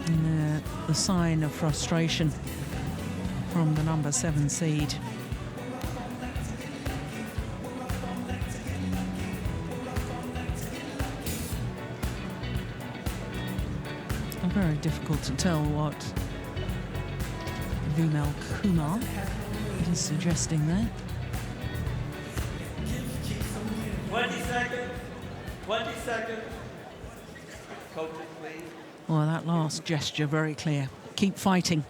And the sign of frustration from the number 7 seed. Very difficult to tell what Vimal Kumar is suggesting there. 20 seconds. 20 seconds. Coaches, please. Well, that last gesture, very clear. Keep fighting.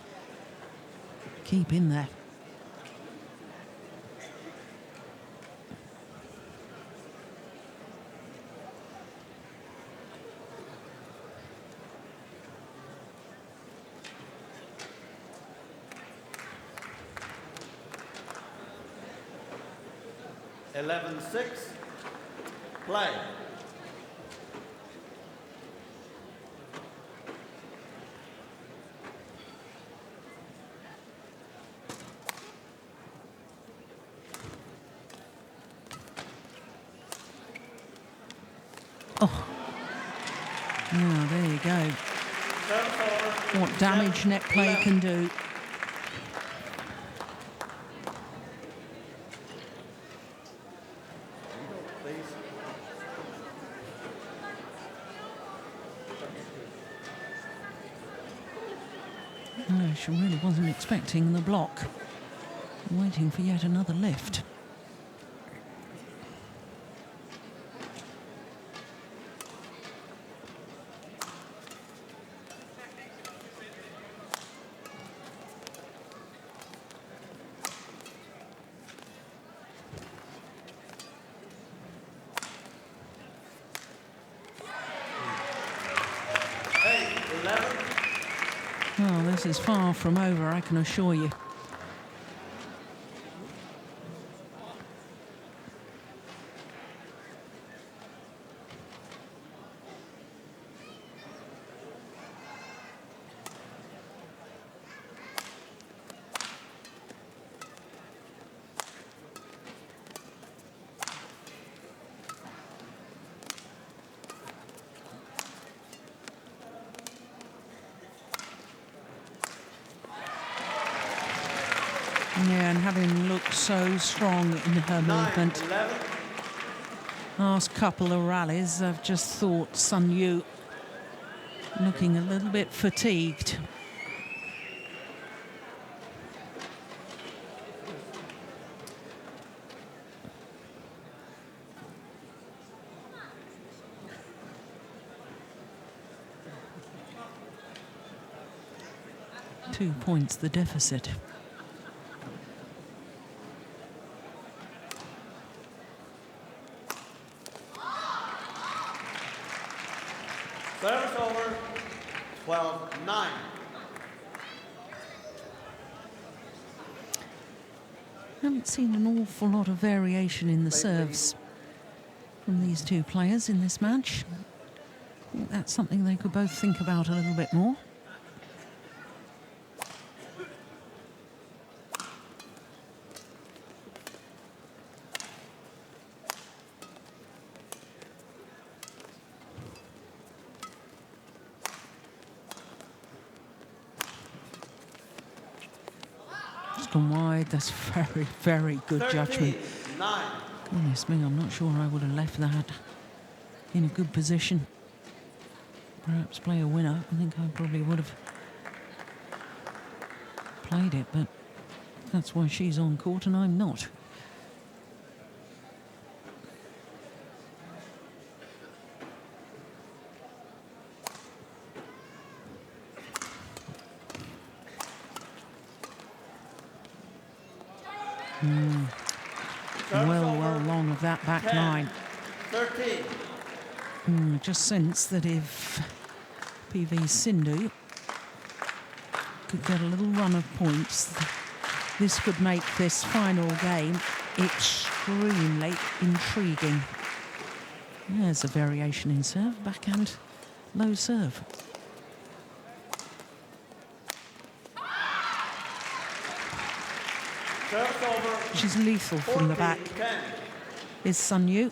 Keep in there. Play. Oh. Yeah, there you go. What damage net play can do. No, she really wasn't expecting the block. Waiting for yet another lift. Well, this is far from over, I can assure you. Yeah, and having looked so strong in her movement. Last couple of rallies, I've just thought Sun Yu looking a little bit fatigued. Two points the deficit. Service over, 12-9. I haven't seen an awful lot of variation in the serves from these two players in this match. I think that's something they could both think about a little bit more. gone wide. That's very, very good 13, judgment. 9. Goodness me, I'm not sure I would have left that in a good position. Perhaps play a winner. I think I probably would have played it, but that's why she's on court and I'm not. Well long of that back 10, line. 13. Just sense that if PV Sindhu could get a little run of points, this could make this final game extremely intriguing. There's a variation in serve, backhand, low serve. Serves over. She's lethal from the back. 14, 10. Is Sun Yu.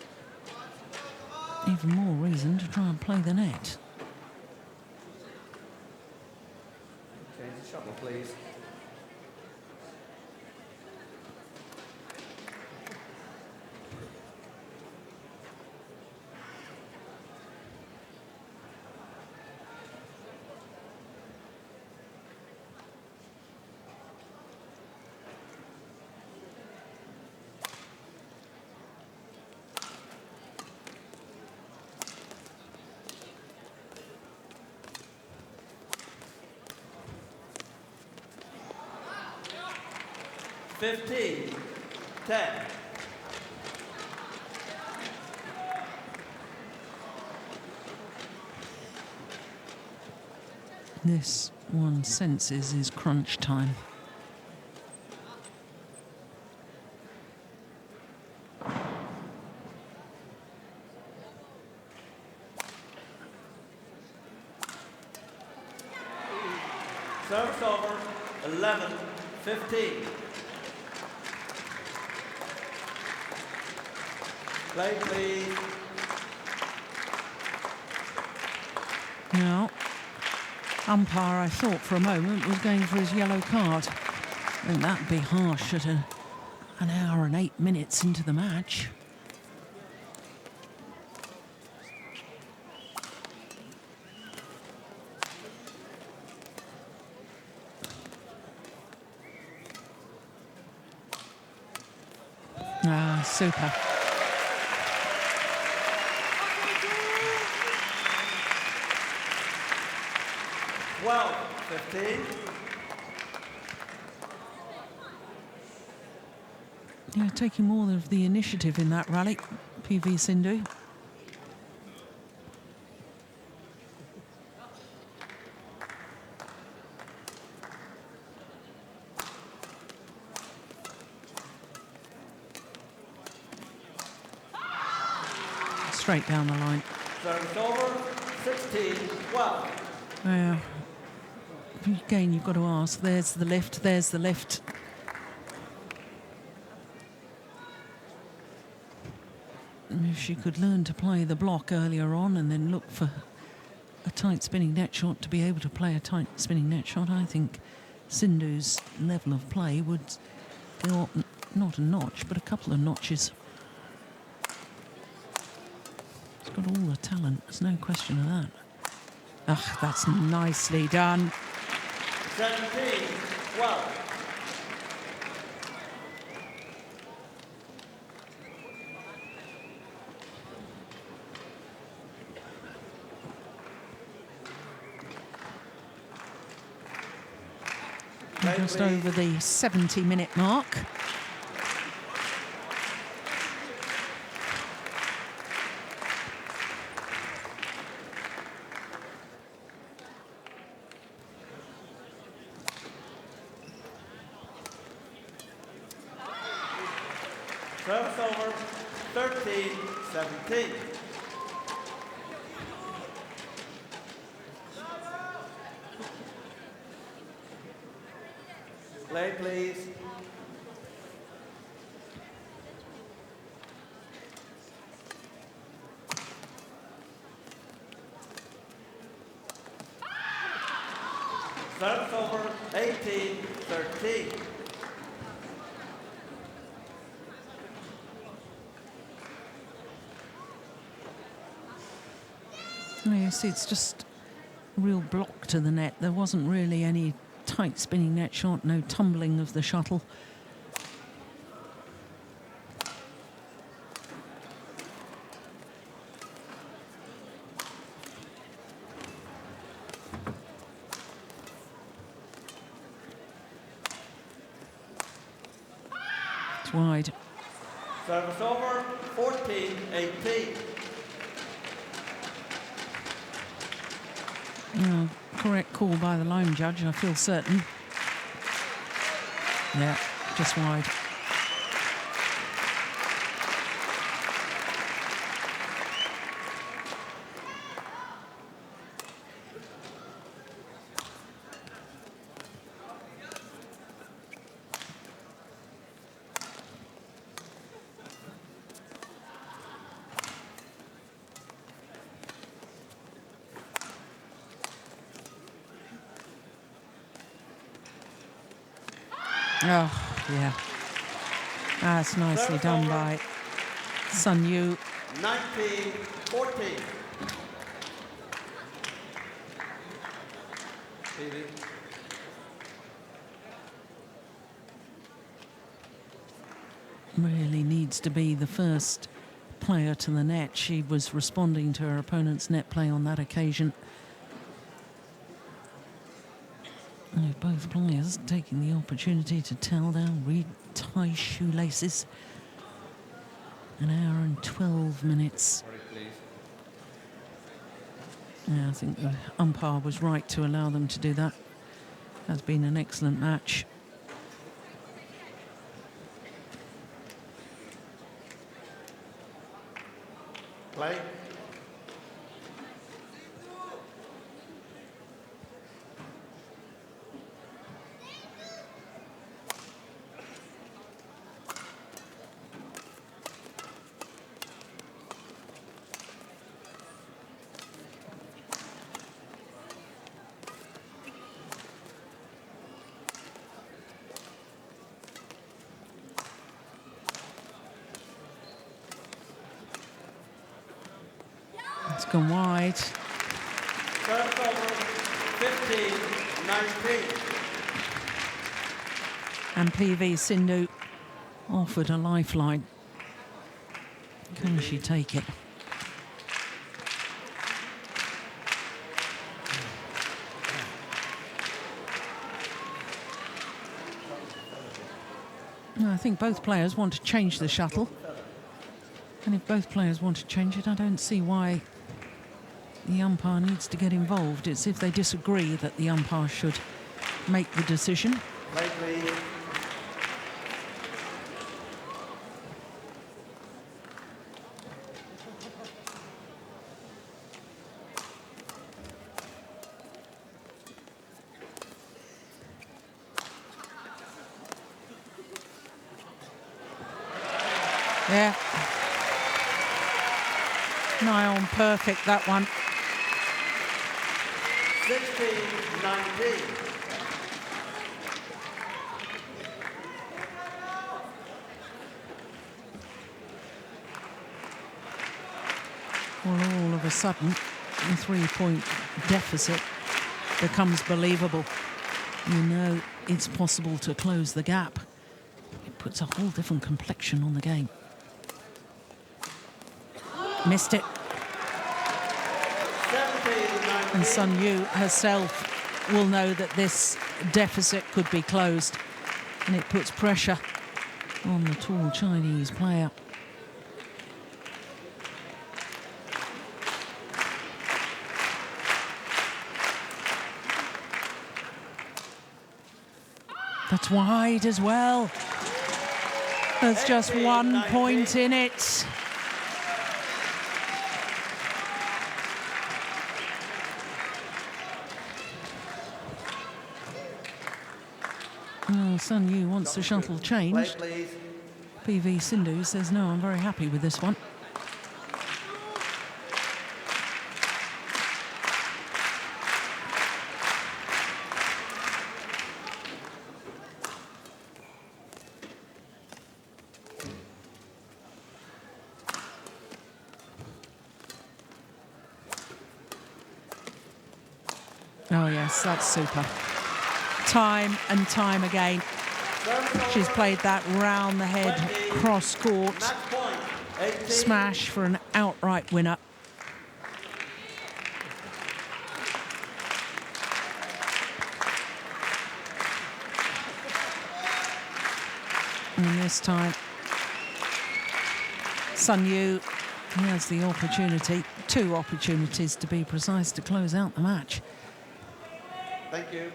Even more reason to try and play the net. Change the shuttle, please. $15, 10. This one senses is crunch time. Serves over. 11, 15. Play, please. Now, umpire, I thought for a moment, was going for his yellow card. I think that'd be harsh at an hour and 8 minutes into the match. Ah, super. Well, 15. Yeah, taking more of the initiative in that rally, PV Sindhu. Straight down the line. Serves over. 16, 12. Yeah. Again, you've got to ask, there's the lift, there's the lift. If she could learn to play the block earlier on and then look for a tight spinning net shot to be able to play a tight spinning net shot, I think Sindhu's level of play would go up not a notch, but a couple of notches. She's got all the talent, there's no question of that. Ah, that's nicely done. 17, 12. Just over the 70-minute mark. Serves over. 13, 17. Play, please. Serves over. 18, 13. Yes, it's just a real block to the net. There wasn't really any tight spinning net shot, no tumbling of the shuttle. It's wide. Service over, 14-18. Correct call by the line judge, I feel certain. Yeah, just wide. Oh, yeah. That's nicely done by Sun Yu. 19-14. Really needs to be the first player to the net. She was responding to her opponent's net play on that occasion. Both players taking the opportunity to towel down, retie shoelaces. An hour and 12 minutes. Yeah, I think the umpire was right to allow them to do that. Has been an excellent match. Play. It's gone wide. Service over, 15-19. And PV Sindhu offered a lifeline. Can she take it? I think both players want to change the shuttle. And if both players want to change it, I don't see why the umpire needs to get involved. It's if they disagree that the umpire should make the decision. Play, please. Yeah. Nigh on perfect, that one. 16-19. Well, all of a sudden, the 3-point deficit becomes believable. You know it's possible to close the gap. It puts a whole different complexion on the game. Missed it. 17-19. And Sun Yu herself will know that this deficit could be closed. And it puts pressure on the tall Chinese player. That's wide as well. There's just 1 point in it. Well, Sun Yu wants the shuttle changed. Play, please. PV Sindhu says, no, I'm very happy with this one. Oh, yes, that's super. Time and time again. She's played that round the head, cross court, Match point. 18. smash for an outright winner. And this time, Sun Yu has the opportunity, 2 opportunities to be precise, to close out the match. Thank you.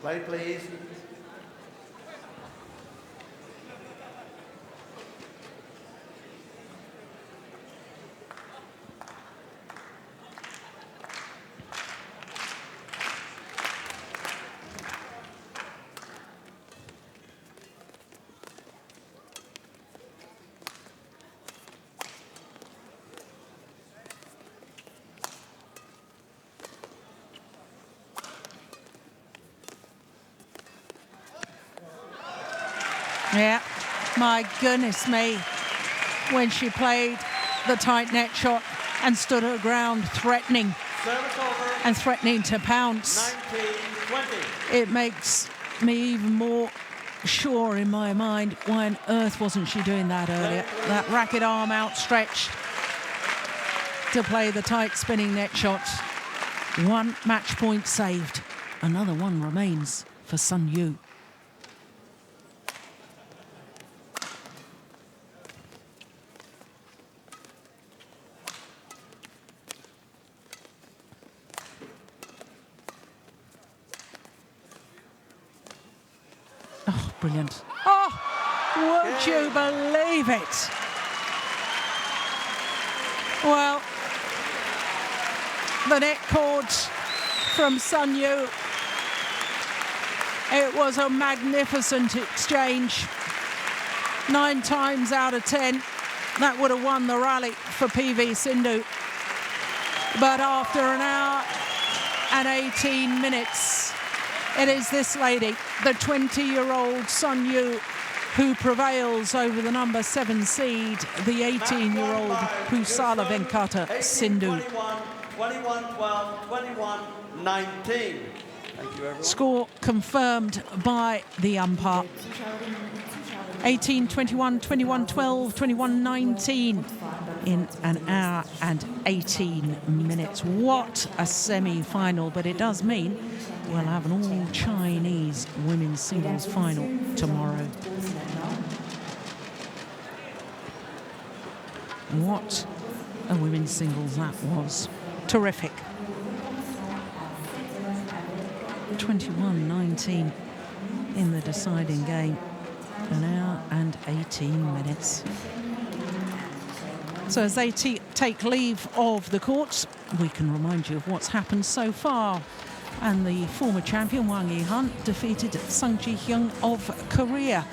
Play, please. Yeah, my goodness me, when she played the tight net shot and stood her ground threatening Service over. and threatening to pounce. 19-20. It makes me even more sure in my mind why on earth wasn't she doing that earlier. That racket arm outstretched to play the tight spinning net shot. 1 match point saved. Another one remains for Sun Yu. Oh, brilliant. Oh, would you believe it? Well, the net cord from Sun Yu. It was a magnificent exchange. 9 times out of 10, that would have won the rally for PV Sindhu. But after an hour and 18 minutes, it is this lady, the 20-year-old Sun Yu, who prevails over the number 7 seed, the 18-year-old Pusala Venkata Sindhu. 21-12, 21-19. Thank you, everyone. Score confirmed by the umpire. 18-21, 21-12, 21-19 in an hour and 18 minutes. What a semi-final, but it does mean we'll have an all-Chinese women's singles final tomorrow. What a women's singles that was. Terrific. 21-19 in the deciding game. An hour and 18 minutes. So as they take leave of the courts, we can remind you of what's happened so far. And the former champion Wang Yihan defeated Sung Ji-hyung of Korea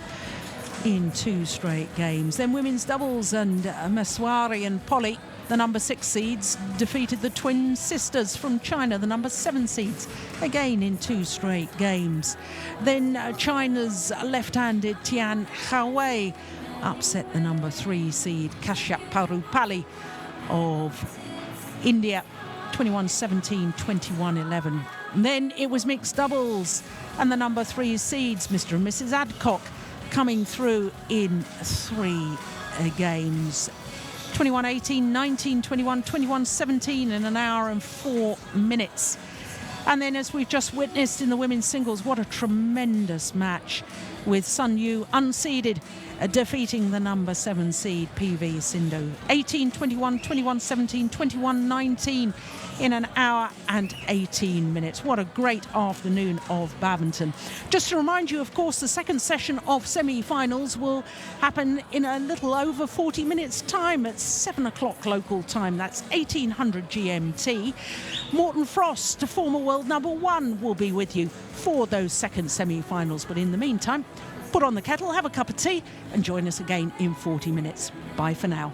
in 2 straight games. Then women's doubles, and Maswari and Polly, the number 6 seeds, defeated the twin sisters from China, the number 7 seeds, again in 2 straight games. Then China's left-handed Tian Hawei upset the number 3 seed Kashyap Parupalli of India, 21-17, 21-11. And then it was mixed doubles, and the number 3 seeds, Mr. and Mrs. Adcock, coming through in 3 games. 21-18, 19-21, 21-17 in an hour and 4 minutes. And then, as we've just witnessed in the women's singles, what a tremendous match, with Sun Yu unseeded defeating the number 7 seed PV Sindhu. 18-21, 21-17, 21-19 in an hour and 18 minutes. What a great afternoon of badminton. Just to remind you, of course, the second session of semi-finals will happen in a little over 40 minutes' time at 7 o'clock local time. That's 1800 GMT. Morten Frost, former world number 1, will be with you for those second semi-finals. But in the meantime, put on the kettle, have a cup of tea, and join us again in 40 minutes. Bye for now.